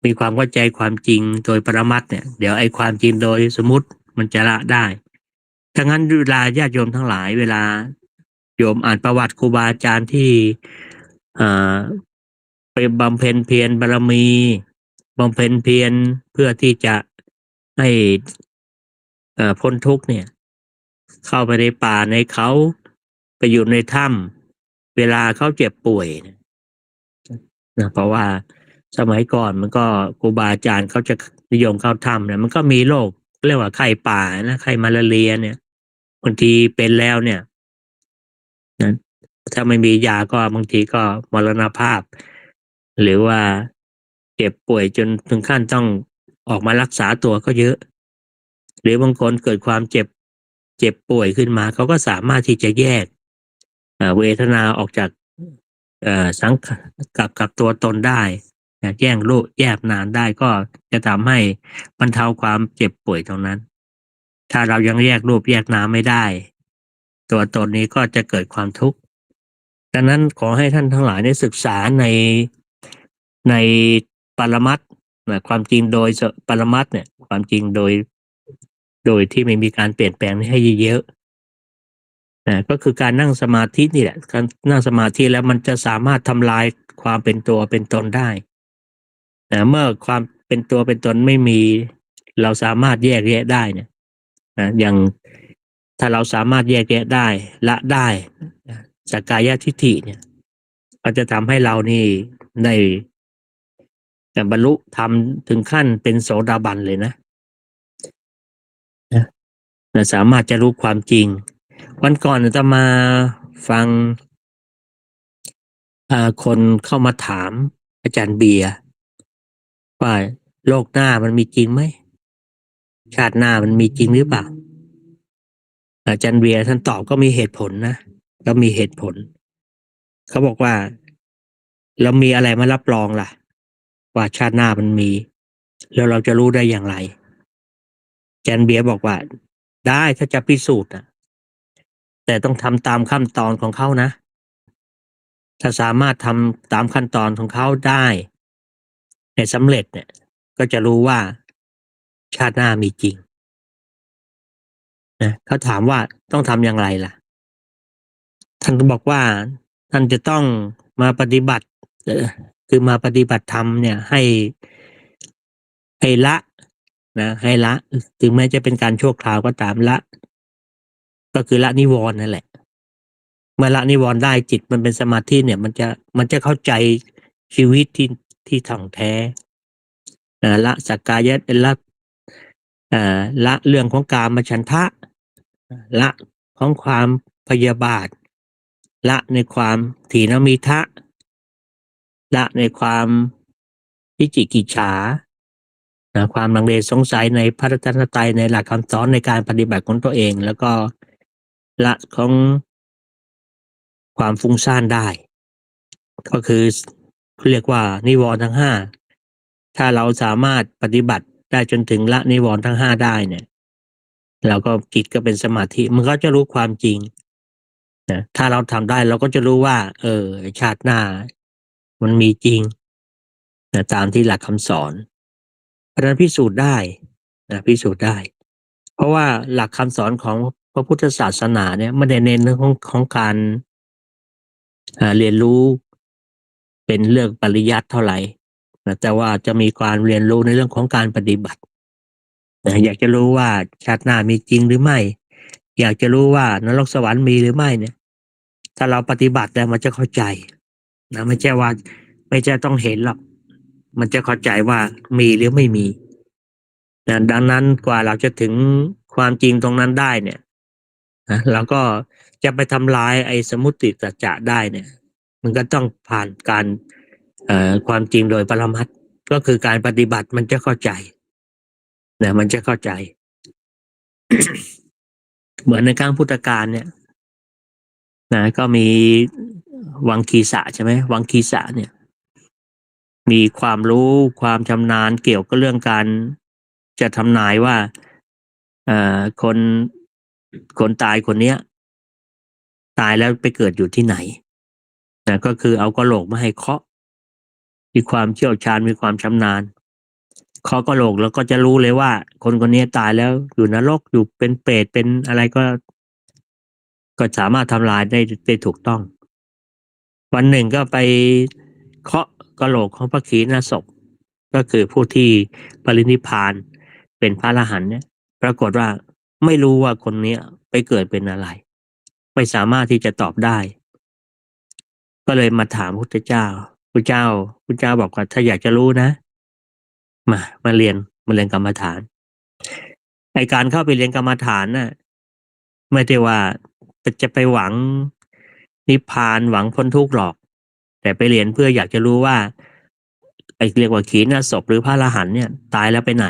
Speaker 1: มีความเข้าใจความจริงโดยปรมัตถ์เนี่ยเดี๋ยวไอ้ความจริงโดยสมมุติมันจะละได้ถ้างั้นเวลาญาติโยมทั้งหลายเวลาโยมอ่านประวัติครูบาอาจารย์ที่ไปบำเพ็ญเพียรบารมีบำเพ็ญเพียรเพื่อที่จะให้พ้นทุกข์เนี่ยเข้าไปในป่าในเขาไปอยู่ในถ้ำเวลาเขาเจ็บป่วยนะเพราะว่าสมัยก่อนมันก็ครูบาอาจารย์เขาจะนิยมเข้าถ้ำเนี่ยมันก็มีโรคเรียกว่าไข้ป่านะไข้มาลาเรียเนี่ยบางทีเป็นแล้วเนี่ยนะถ้าไม่มียาก็บางทีก็มรณภาพหรือว่าเจ็บป่วยจนถึงขั้นต้องออกมารักษาตัวก็เยอะหรือบางคนเกิดความเจ็บป่วยขึ้นมาเขาก็สามารถที่จะแยกเวทนาออกจากสังกับตัวตนได้แยกโรคแยกนานได้ก็จะทำให้บรรเทาความเจ็บป่วยตรงนั้นถ้าเรายังแยกรูปแยกนามไม่ได้ตัวตนนี้ก็จะเกิดความทุกข์ดังนั้นขอให้ท่านทั้งหลายได้ศึกษาในปรมัตถ์ความจริงโดยปรมัตถ์เนี่ยความจริงโดยที่ไม่มีการเปลี่ยนแปลงให้เยอะก็คือการนั่งสมาธินี่แหละการนั่งสมาธิแล้วมันจะสามารถทำลายความเป็นตัวเป็นตนได้เมื่อความเป็นตัวเป็นตนไม่มีเราสามารถแยกแยะได้เนี่ยอย่างถ้าเราสามารถแยกแยะได้ละได้สักกายทิฏฐิเนี่ยก็จะทำให้เรานี่ได้บรรลุธรรมถึงขั้นเป็นโสดาบันเลยนะสามารถจะรู้ความจริงวันก่อนจะมาฟังคนเข้ามาถามอาจารย์เบียร์ว่า โลกหน้ามันมีจริงไหมชาติหน้ามันมีจริงหรือเปล่าอาจารย์เบียร์ท่านตอบก็มีเหตุผลนะก็มีเหตุผลเขาบอกว่าเรามีอะไรมารับรองล่ะว่าชาติหน้ามันมีแล้วเราจะรู้ได้อย่างไรอาจารย์เบียร์บอกว่าได้ถ้าจะพิสูจน์นะแต่ต้องทำตามขั้นตอนของเขานะถ้าสามารถทำตามขั้นตอนของเขาได้ในสำเร็จเนี่ยก็จะรู้ว่าชาติหน้ามีจริงนะเขาถามว่าต้องทำอย่างไรล่ะท่านก็บอกว่าท่านจะต้องมาปฏิบัติคือมาปฏิบัติธรรมเนี่ยให้ละนะให้ละถึงแม้จะเป็นการชั่วคราวก็ตามละก็คือละนิวรณ์นั่นแหละเมื่อละนิวรณ์ได้จิตมันเป็นสมาธิเนี่ยมันจะเข้าใจชีวิตที่ถ่องแท้ละสักกายะละละเรื่องของกามฉันทะละของความพยาบาทละในความถีนมิทะละในความวิจิกิจฉาความลังเลสงสัยในพระรัตนตรัยในหลักคำสอนในการปฏิบัติของตัวเองแล้วก็ละของความฟุ้งซ่านได้ก็คือเรียกว่านิวรณ์ทั้งห้าถ้าเราสามารถปฏิบัติได้จนถึงละนิวรณ์ทั้งห้าได้เนี่ยเราก็จิตก็เป็นสมาธิมันก็จะรู้ความจริงนะถ้าเราทำได้เราก็จะรู้ว่าชาติหน้ามันมีจริงนะตามที่หลักคำสอนเพราะฉะนั้นพิสูจน์ได้นะพิสูจน์ได้เพราะว่าหลักคำสอนของพระพุทธศาสนาเนี่ยไม่ได้เน้นเรื่องของการเรียนรู้เป็นเรื่องปริยัติเท่าไหร่นะแต่ว่าจะมีการเรียนรู้ในเรื่องของการปฏิบัตินะอยากจะรู้ว่าชาติหน้ามีจริงหรือไม่อยากจะรู้ว่านรกสวรรค์มีหรือไม่เนี่ยถ้าเราปฏิบัติแล้วมันจะเข้าใจนะไม่ใช่ว่าไม่ใช่ต้องเห็นหรอกมันจะเข้าใจว่ามีหรือไม่มีนะดังนั้นกว่าเราจะถึงความจริงตรงนั้นได้เนี่ยนะเราก็จะไปทำลายไอ้สมมุติสัจจะได้เนี่ยมันก็ต้องผ่านการความจริงโดยปรมัตถ์ก็คือการปฏิบัติมันจะเข้าใจนะมันจะเข้าใจ เหมือนในครั้งพุทธกาลเนี่ยนะก็มีวังคีสะใช่ไหมวังคีสะเนี่ยมีความรู้ความชำนาญเกี่ยวกับเรื่องการจะทำนายว่าคนตายคนเนี้ยตายแล้วไปเกิดอยู่ที่ไหนนะก็คือเอากะโหลกมาให้เคาะมีความเชี่ยวชาญมีความชำนาญเคาะกะโหลกแล้วก็จะรู้เลยว่าคนคนนี้ตายแล้วอยู่นรกอยู่เป็นเปรตเป็นอะไรก็สามารถทำลายได้ถูกต้องวันหนึ่งก็ไปเคาะกะโหลกของพระขีณาสพก็คือผู้ที่ปรินิพพานเป็นพระอรหันต์เนี่ยปรากฏว่าไม่รู้ว่าคนนี้ไปเกิดเป็นอะไรไม่สามารถที่จะตอบได้ก็เลยมาถามพระพุทธเจ้าพระเจ้าบอกว่าถ้าอยากจะรู้นะมาเรียนกรรมฐานไอการเข้าไปเรียนกรรมฐานน่ะไม่ได้ว่าจะไปหวังนิพพานหวังพ้นทุกข์หรอกแต่ไปเรียนเพื่ออยากจะรู้ว่าไอเรียกว่าขีณาสพหรือพระอรหันต์เนี่ยตายแล้วไปไหน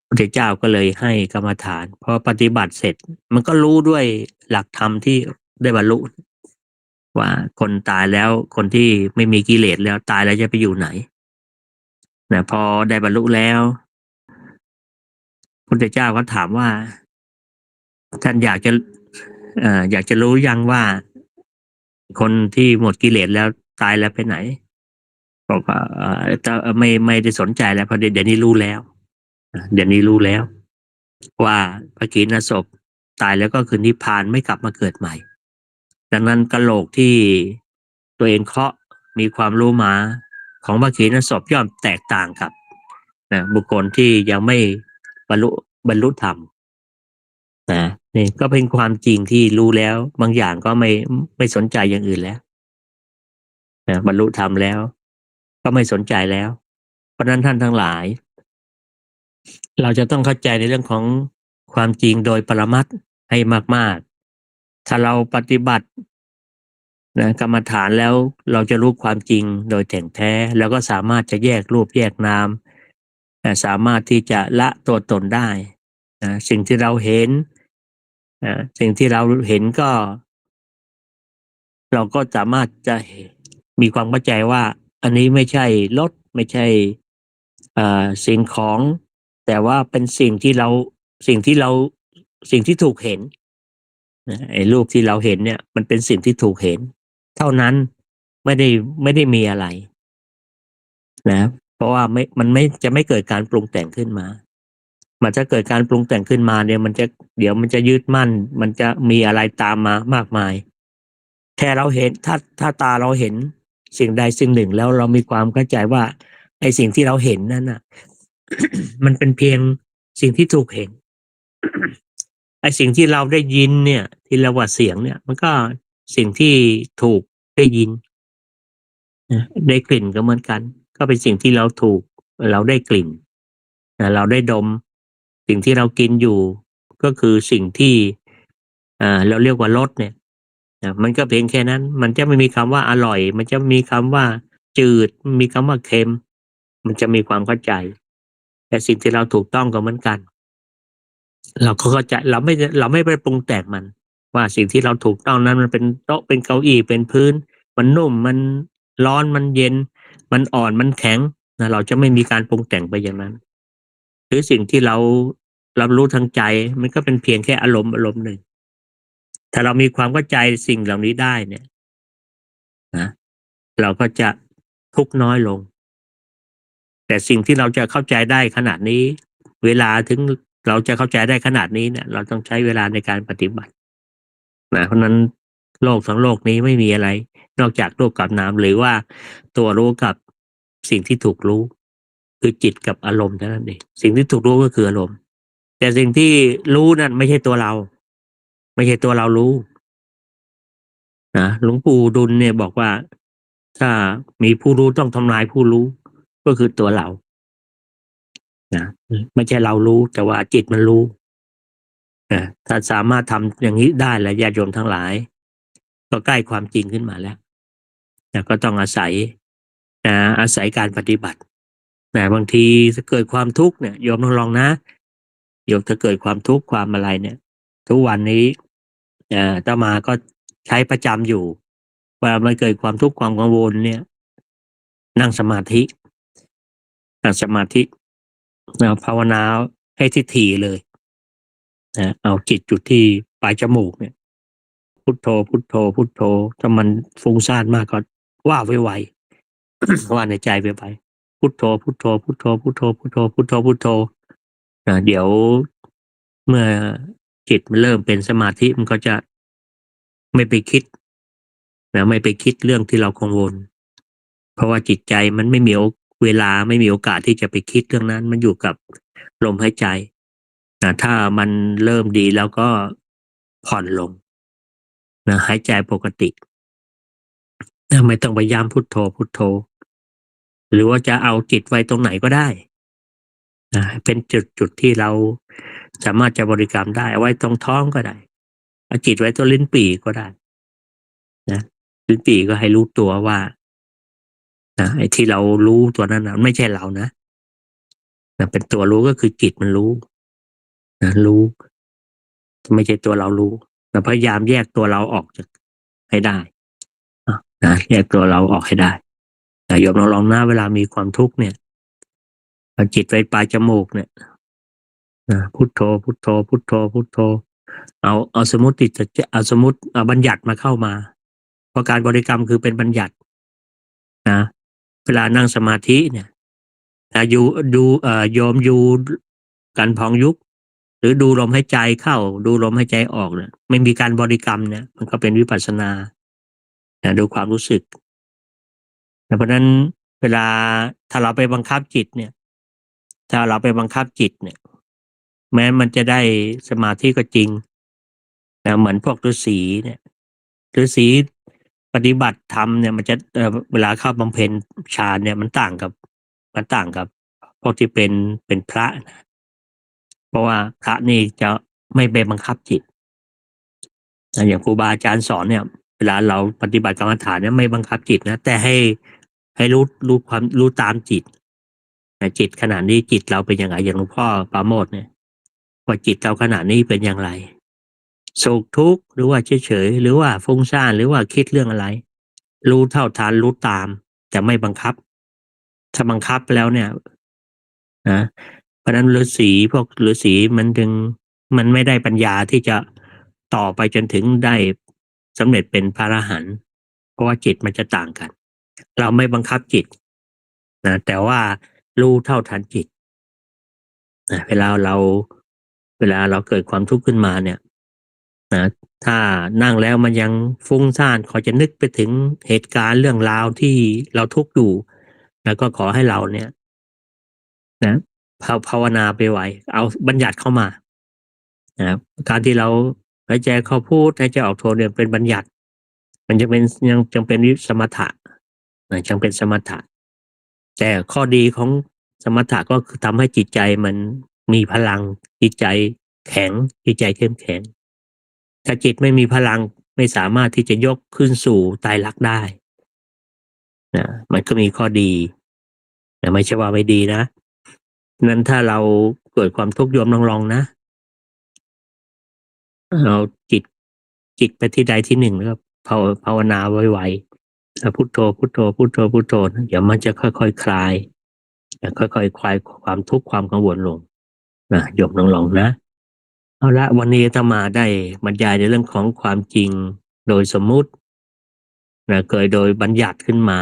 Speaker 1: พระเจ้าก็เลยให้กรรมฐานพอปฏิบัติเสร็จมันก็รู้ด้วยหลักธรรมที่ได้บรรลุว่าคนตายแล้วคนที่ไม่มีกิเลสแล้วตายแล้วจะไปอยู่ไหนนะพอได้บรรลุแล้วพระเจ้าก็ถามว่าท่านอยากจะรู้ยังว่าคนที่หมดกิเลสแล้วตายแล้วไปไหนบอกว่าไม่ได้สนใจแล้วเพราะเดี๋ยวนี้รู้แล้วเดี๋ยวนี้รู้แล้วว่าพระขีณาสพตายแล้วก็คือนิพพานไม่กลับมาเกิดใหม่ดังนั้นกะโหลกที่ตัวเองเคาะมีความรู้มาของพระขีณาสพย่อมแตกต่างกับบุคคลที่ยังไม่บรรลุธรรมนะนี่ก็เป็นความจริงที่รู้แล้วบางอย่างก็ไม่สนใจอย่างอื่นแล้วบรรลุธรรมแล้วก็ไม่สนใจแล้วเพราะนั้นท่านทั้งหลายเราจะต้องเข้าใจในเรื่องของความจริงโดยปรมัตถ์ให้มากๆถ้าเราปฏิบัติกรรมฐานแล้วเราจะรู้ความจริงโดยแถ่งแท้แล้วก็สามารถจะแยกรูปแยกนาม แต่สามารถที่จะละตัวตนได้สิ่งที่เราเห็นสิ่งที่เราเห็นก็เราก็สามารถจะมีความเข้าใจว่าอันนี้ไม่ใช่รถไม่ใช่สิ่งของแต่ว่าเป็นสิ่งที่เราสิ่งที่ถูกเห็นไอ้รูปที่เราเห็นเนี่ยมันเป็นสิ่งที่ถูกเห็นเท่านั้นไม่ได้ไม่ได้มีอะไรนะเพราะว่ามันไม่จะไม่เกิดการปรุงแต่งขึ้นมามันจะเกิดการปรุงแต่งขึ้นมาเนี่ยมันจะเดี๋ยวมันจะยึดมั่นมันจะมีอะไรตามมามากมายแค่เราเห็นถ้าตาเราเห็นสิ่งใดสิ่งหนึ่งแล้วเรามีความเข้าใจว่าไอ้สิ่งที่เราเห็นนั่นน่ะ มันเป็นเพียงสิ่งที่ถูกเห็น ไอ้สิ่งที่เราได้ยินเนี่ยที่เราว่าเสียงเนี่ยมันก็สิ่งที่ถูกได้ยินนะได้กลิ่นก็เหมือนกันก็เป็นสิ่งที่เราได้กลิ่นเราได้ดมสิ่งที่เรากินอยู่ก็คือสิ่งที่เราเรียกว่ารสเนี่ยมันก็เพียงแค่นั้นมันจะไม่มีคำว่าอร่อยมันจะมีคำว่าจืดมีคำว่าเค็มมันจะมีความเข้าใจแต่สิ่งที่เราถูกต้องก็เหมือนกัน เราก็เข้าใจเราไม่ไปปรุงแต่งมันว่าสิ่งที่เราถูกต้องนั้นมันเป็นโต๊ะเป็นเก้าอี้เป็นพื้นมันนุ่มมันร้อนมันเย็นมันอ่อนมันแข็งเราจะไม่มีการปรุงแต่งไปอย่างนั้นหรือสิ่งที่เรารับรู้ทางใจมันก็เป็นเพียงแค่อารมณ์หนึ่งถ้าเรามีความเข้าใจสิ่งเหล่านี้ได้เนี่ยนะเราก็จะทุกข์น้อยลงแต่สิ่งที่เราจะเข้าใจได้ขนาดนี้เวลาถึงเราจะเข้าใจได้ขนาดนี้เนี่ยเราต้องใช้เวลาในการปฏิบัติ เพราะนั้นโลกทั้งโลกนี้ไม่มีอะไรนอกจากรูปกับนามหรือว่าตัวรู้กับสิ่งที่ถูกรู้คือจิตกับอารมณ์เท่านั้นเองสิ่งที่ถูกรู้ก็คืออารมณ์แต่สิ่งที่รู้นั่นไม่ใช่ตัวเราไม่ใช่ตัวเรารู้นะหลวงปู่ดุลเนี่ยบอกว่าถ้ามีผู้รู้ต้องทำลายผู้รู้ก็คือตัวเรานะไม่ใช่เรารู้แต่ว่าจิตมันรู้ถ้าสามารถทำอย่างนี้ได้แล้วญาติโยมทั้งหลายก็ใกล้ความจริงขึ้นมาแล้ว แต่ก็ต้องอาศัยการปฏิบัติแต่บางทีถ้าเกิดความทุกข์เนี่ยโยมต้องลองนะโยมถ้าเกิดความทุกข์ความอะไรเนี่ยทุกวันนี้อาตมาก็ใช้ประจำอยู่เวลามันเกิดความทุกข์ความกังวลเนี่ยนั่งสมาธินั่งสมาธิภาวนาให้ถี่ๆเลยเอาจิตจุดที่ปลายจมูกเนี่ยพุทโธพุทโธพุทโธถ้ามันฟุ้งซ่านมากก็ว่าไวๆ ว่าในใจไปพุทโธพุทโธพุทโธพุทโธพุทโธพุทโธพุทโธเดี๋ยวเมื่อจิตมันเริ่มเป็นสมาธิมันก็จะไม่ไปคิดไม่ไปคิดเรื่องที่เรากังวลเพราะว่าจิตใจมันไม่มีเวลาไม่มีโอกาสที่จะไปคิดเรื่องนั้นมันอยู่กับลมหายใจถ้ามันเริ่มดีแล้วก็ผ่อนลงหายใจปกติไม่ต้องไปย้ำพุทโธพุทโธหรือว่าจะเอาจิตไว้ตรงไหนก็ได้เป็นจุดที่เราสามารถจะบริกรรมได้เอาไว้ตรงท้องก็ได้เอาจิตไว้ตรงลิ้นปี่ก็ได้นะลิ้นปี่ก็ให้รู้ตัวว่าไอ้ที่เรารู้ตัวนั้นนะไม่ใช่เรานะเป็นตัวรู้ก็คือจิตมันรู้รู้ไม่ใช่ตัวเรารู้เราพยายามแยกตัวเราออกจากให้ได้แยกตัวเราออกให้ได้แต่โยมลองนะเวลามีความทุกข์เนี่ยเอาจิตไว้ปลายจมูกเนี่ยพุทโธพุทโธพุทโธพุทโธเอาสมมติจะเอาสมมติเอาบัญญัติมาเข้ามาเพราะการบริกรรมคือเป็นบัญญัตินะเวลานั่งสมาธิเนี่ยอยู่ดูโยมอยู่กันพองยุบหรือดูลมหายใจเข้าดูลมหายใจออกเนี่ยไม่มีการบริกรรมเนี่ยมันก็เป็นวิปัสสนาดูความรู้สึกเพราะฉะนั้นเวลาถ้าเราไปบังคับจิตเนี่ยถ้าเราไปบังคับจิตเนี่ยแม้มันจะได้สมาธิก็จริงแต่เหมือนพวกฤาษีเนี่ยฤาษีปฏิบัติธรรมเนี่ยมันจะเวลาเข้าบำเพ็ญฌานเนี่ยมันต่างกับพวกที่เป็นพระนะเพราะว่าพระนี่จะไม่ไปบังคับจิตอย่างครูบาอาจารย์สอนเนี่ยเวลาเราปฏิบัติกรรมฐานเนี่ยไม่บังคับจิตนะแต่ให้รู้ความรู้ตามจิต แต่จิตขณะนี้จิตเราเป็นยังไงอย่างหลวงพ่อปราโมทย์เนี่ยว่าจิตเราขณะนี้เป็นอย่างไรสุขทุกข์หรือว่าเฉยๆหรือว่าฟุ้งซ่านหรือว่าคิดเรื่องอะไรรู้เท่าทันรู้ตามแต่ไม่บังคับถ้าบังคับแล้วเนี่ยนะเพราะนั้นฤาษีพวกฤาษีมันจึงมันไม่ได้ปัญญาที่จะต่อไปจนถึงได้สำเร็จเป็นพระอรหันต์เพราะว่าจิตมันจะต่างกันเราไม่บังคับจิตนะแต่ว่ารู้เท่าทันจิตนะเวลาเราเกิดความทุกข์ขึ้นมาเนี่ยนะถ้านั่งแล้วมันยังฟุ้งซ่านขอจะนึกไปถึงเหตุการณ์เรื่องราวที่เราทุกข์อยู่แล้วก็ขอให้เราเนี่ยนะภาวนาไปไว้เอาบัญญัติเข้ามานะครับการที่เราหายใจเข้าพูดหายใจออกโทเนี่ยเป็นบัญญัติมันจะเป็นยังเป็นสมถะยังเป็นสมถะแต่ข้อดีของสมถะก็คือทำให้จิตใจมันมีพลังจิตใจแข็งจิตใจเข้มแข็งถ้าจิตไม่มีพลังไม่สามารถที่จะยกขึ้นสู่ไตรลักษณ์ได้นะมันก็มีข้อดีแต่ไม่ใช่ว่าไม่ดีนะนั้นถ้าเราเกิดความทุกข์โยมลองนะเราจิตจิตไปที่ใดที่หนึ่งแล้วก็ภาวนาไวๆแล้วพุทโธพุทโธพุทโธพุทโธเดี๋ยวมันจะค่อยๆคลายค่อยๆคลายความทุกข์ความกังวลลงนะโยมลองนะเอาละวันนี้อาตมาได้บรรยายในเรื่องของความจริงโดยสมมุตินะเกิดโดยบัญญัติขึ้นมา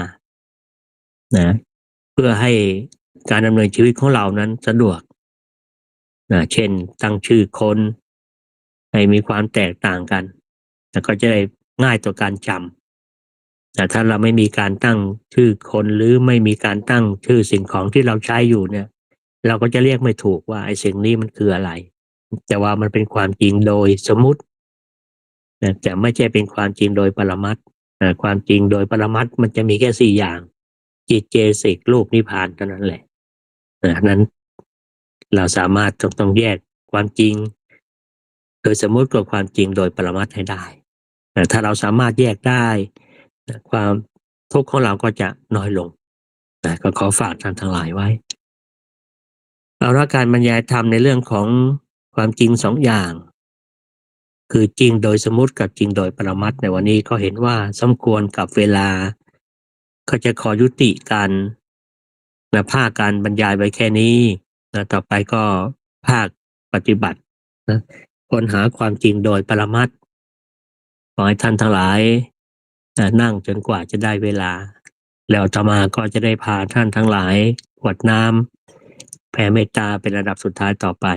Speaker 1: นะเพื่อให้การดำเนินชีวิตของเรานั้นสะดวกนะเช่นตั้งชื่อคนให้มีความแตกต่างกันแล้วก็จะได้ง่ายต่อการจำแต่ถ้าเราไม่มีการตั้งชื่อคนหรือไม่มีการตั้งชื่อสิ่งของที่เราใช้อยู่เนี่ยเราก็จะเรียกไม่ถูกว่าไอ้สิ่งนี้มันคืออะไรแต่ว่ามันเป็นความจริงโดยสมมุตินะแต่ไม่ใช่เป็นความจริงโดยปรมัตถ์ความจริงโดยปรมัตถ์มันจะมีแค่สี่อย่างจิตเจสิกรูปนิพพานเท่านั้นแหละนั้นเราสามารถต้องแยกความจริงโดยสมมุติกับความจริงโดยปรมัตถ์ให้ได้ถ้าเราสามารถแยกได้ความทุกข์ของเราก็จะน้อยลงก็ขอฝากท่านทั้งหลายไว้เอาละการบรรยายธรรมในเรื่องของความจริงสองอย่างคือจริงโดยสมมุติกับจริงโดยปรมัตถ์ในวันนี้ก็เห็นว่าสมควรกับเวลาก็จะขอยุติการภาคการบรรยายไว้แค่นี้ต่อไปก็ภาคปฏิบัตินะค้นหาความจริงโดยปรมัตถ์ขอให้ท่านทั้งหลายนั่งจนกว่าจะได้เวลาแล้วอาตมาก็จะได้พาท่านทั้งหลายกรวดน้ำแผ่เมตตาเป็นระดับสุดท้ายต่อไป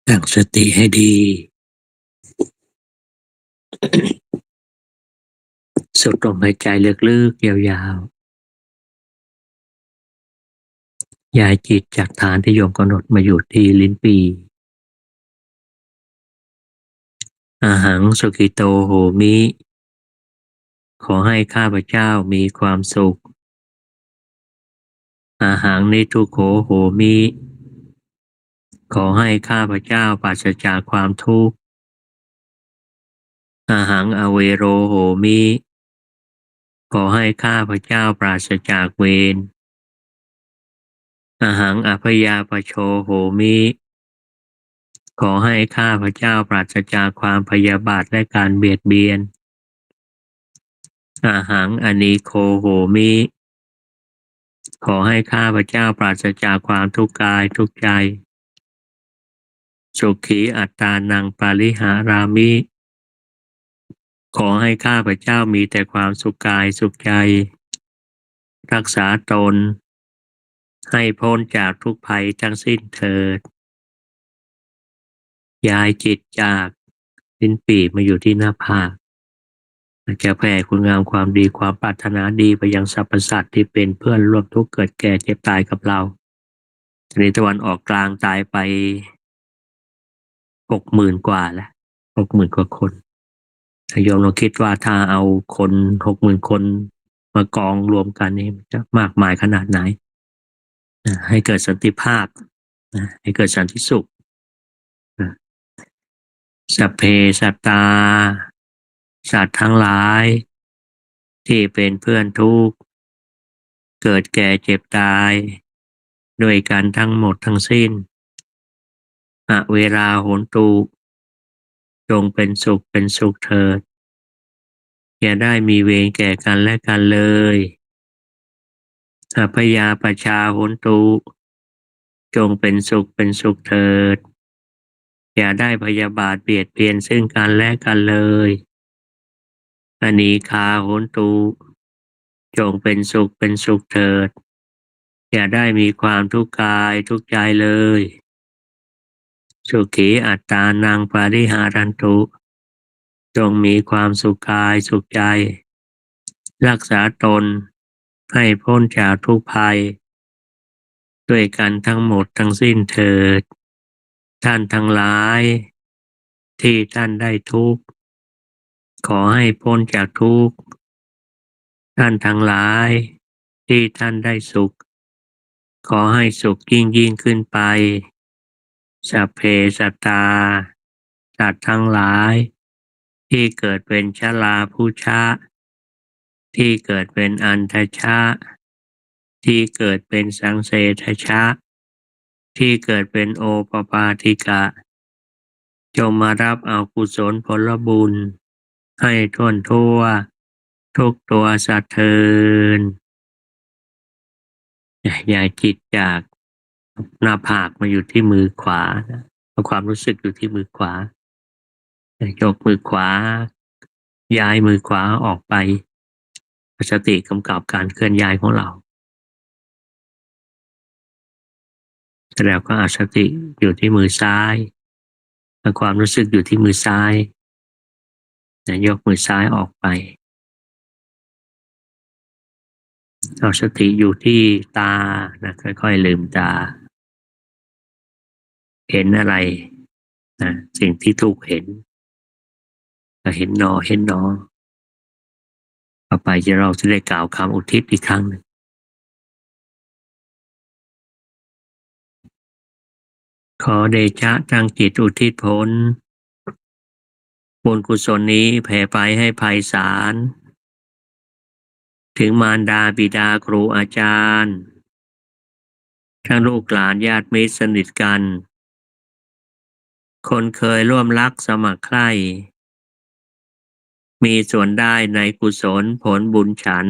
Speaker 1: ตั้งสติให้ดี สูดลมหายใจลึกๆยาวๆย้ายจิตจากฐานที่โยมกำหนดมาอยู่ที่ลิ้นปี่อาหังสุขิโตโหมิ ขอให้ข้าพเจ้ามีความสุข อาหังนิทุโขโหมิ ขอให้ข้าพเจ้าปราศจากความทุกข์ อาหังอเวโรโหมิ ขอให้ข้าพเจ้าปราศจากเวร อาหังอภยาปโชโหมิ ขอให้ข้าพเจ้าปราศจากความพยาบาทและการเบียดเบียน อาหังอนีโคโหมิ ขอให้ข้าพเจ้าปราศจากความทุกข์กายทุกข์ใจ สุขีอัตตานังปาริหารามิ ขอให้ข้าพเจ้ามีแต่ความสุขกายสุขใจ รักษาตนให้พ้นจากทุกภัยทั้งสิ้นเถิด ย้ายจิตจากลิ้นปี่มาอยู่ที่หน้าผากจะแผ่คุณงามความดีความปรารถนาดีไปยังสรรพสัตว์ที่เป็นเพื่อนร่วมทุกข์เกิดแก่เจ็บตายกับเราในตะวันออกกลางตายไป60,000 กว่าแล้ว60,000 กว่าคนโยมลองคิดว่าถ้าเอาคน60,000 คนมากองรวมกันนี่จะมากมายขนาดไหนให้เกิดสันติภาพให้เกิดสันติสุขสัพเพสัตตาสัตว์ทั้งหลายที่เป็นเพื่อนทุกข์เกิดแก่เจ็บตายด้วยกันทั้งหมดทั้งสิ้นเวลาโหนตุจงเป็นสุขเป็นสุขเถิดอย่าได้มีเวรแก่กันและกันเลยอัพยาปชาโหนตุจงเป็นสุขเป็นสุขเถิดอย่าได้พยาบาทเบียดเบียนซึ่งกันและกันเลยอนีฆาโหนตุจงเป็นสุขเป็นสุขเถิดอย่าได้มีความทุกข์กายทุกข์ใจเลยสุขีอัตตานังปาริหารันตุจงมีความสุขกายสุขใจรักษาตนให้พ้นจากทุกภัยด้วยกันทั้งหมดทั้งสิ้นเถิดท่านทั้งหลายที่ท่านได้ทุกข์ขอให้พ้นจากทุกข์ท่านทั้งหลายที่ท่านได้สุขขอให้สุขยิ่งขึ้นไปสัพเพสัตตาสัตว์ทั้งหลายที่เกิดเป็นชราพุชะที่เกิดเป็นอันทชะที่เกิดเป็นสังเสทชะที่เกิดเป็นโอปปาติกะจงมารับเอากุศลผลบุญให้ทั่วทั่วทุกตัวสัตว์เทินอย่าจิตจากหน้าผากมาอยู่ที่มือขวาเอาความรู้สึกอยู่ที่มือขวายกมือขวาย้ายมือขวาออกไปสติกำกับการเคลื่อนย้ายของเราแล้วก็สติอยู่ที่มือซ้ายความรู้สึกอยู่ที่มือซ้ายยกมือซ้ายออกไปเอาสติอยู่ที่ตานะค่อยๆลืมตาเห็นอะไรนะสิ่งที่ถูกเห็นก็เห็นหนอเห็นหนอต่อไปเราจะได้กล่าวคำอุทิศอีกครั้งหนึ่งขอเดชะตั้งจิตอุทิศผลบุญกุศลนี้แผ่ไปให้ไพศาลถึงมารดาบิดาครูอาจารย์ทั้งลูกหลานญาติมิตรสนิทกันคนเคยร่วมรักสมัครใคร่มีส่วนได้ในกุศลผลบุญฉัน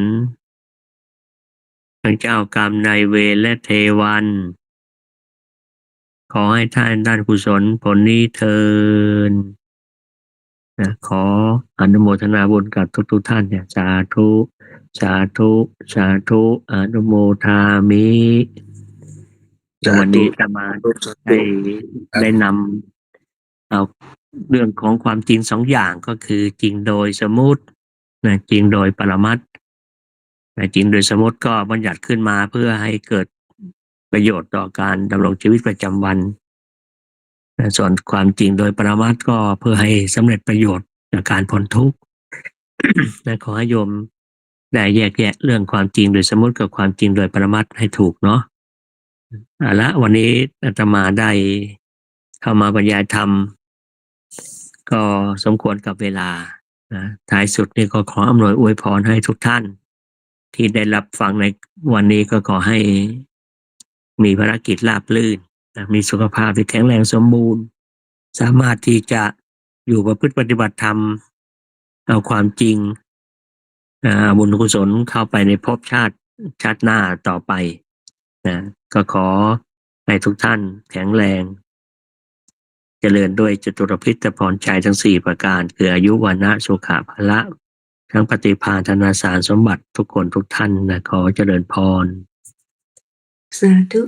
Speaker 1: ทั้งเจ้ากรรมนายเวรและเทวันขอให้ท่านด้านกุศลผลนี้เทินขออนุโมทนาบุญกับทุกท่านสาธุสาธุสาธุอนุโมทามิวันนี้จะมาได้นำ เอาเรื่องของความจริงสองอย่างก็คือจริงโดยสมมุตินะจริงโดยปรมัตถ์นะจริงโดยสมมติก็บัญญัติขึ้นมาเพื่อให้เกิดประโยชน์ต่อการดำรงชีวิตประจำวันนะส่วนความจริงโดยปรมัตถ์ก็เพื่อให้สำเร็จประโยชน์จากการพ้นทุกข์ นะขอให้โยมได้แยกแยะเรื่องความจริงโดยสมมติกับความจริงโดยปรมัตถ์ให้ถูกเนาะละวันนี้อาตมาได้เข้ามาบรรยายธรรมก็สมควรกับเวลานะท้ายสุดนี่ก็ขออำนวยอวยพรให้ทุกท่านที่ได้รับฟังในวันนี้ก็ขอให้มีภารกิจราบรื่นนะมีสุขภาพที่แข็งแรงสมบูรณ์สามารถที่จะอยู่ประพฤติปฏิบัติธรรมเอาความจริงบุญกุศลเข้าไปในภพชาติหน้าต่อไปนะก็ขอให้ทุกท่านแข็งแรงเจริญด้วยจตุรพิธพรชัยทั้ง4ประการคืออายุวันนะสุขะพละทั้งปฏิภาณธนาสารสมบัติทุกคนทุกท่านนะขอเจริญพร
Speaker 2: สาธุ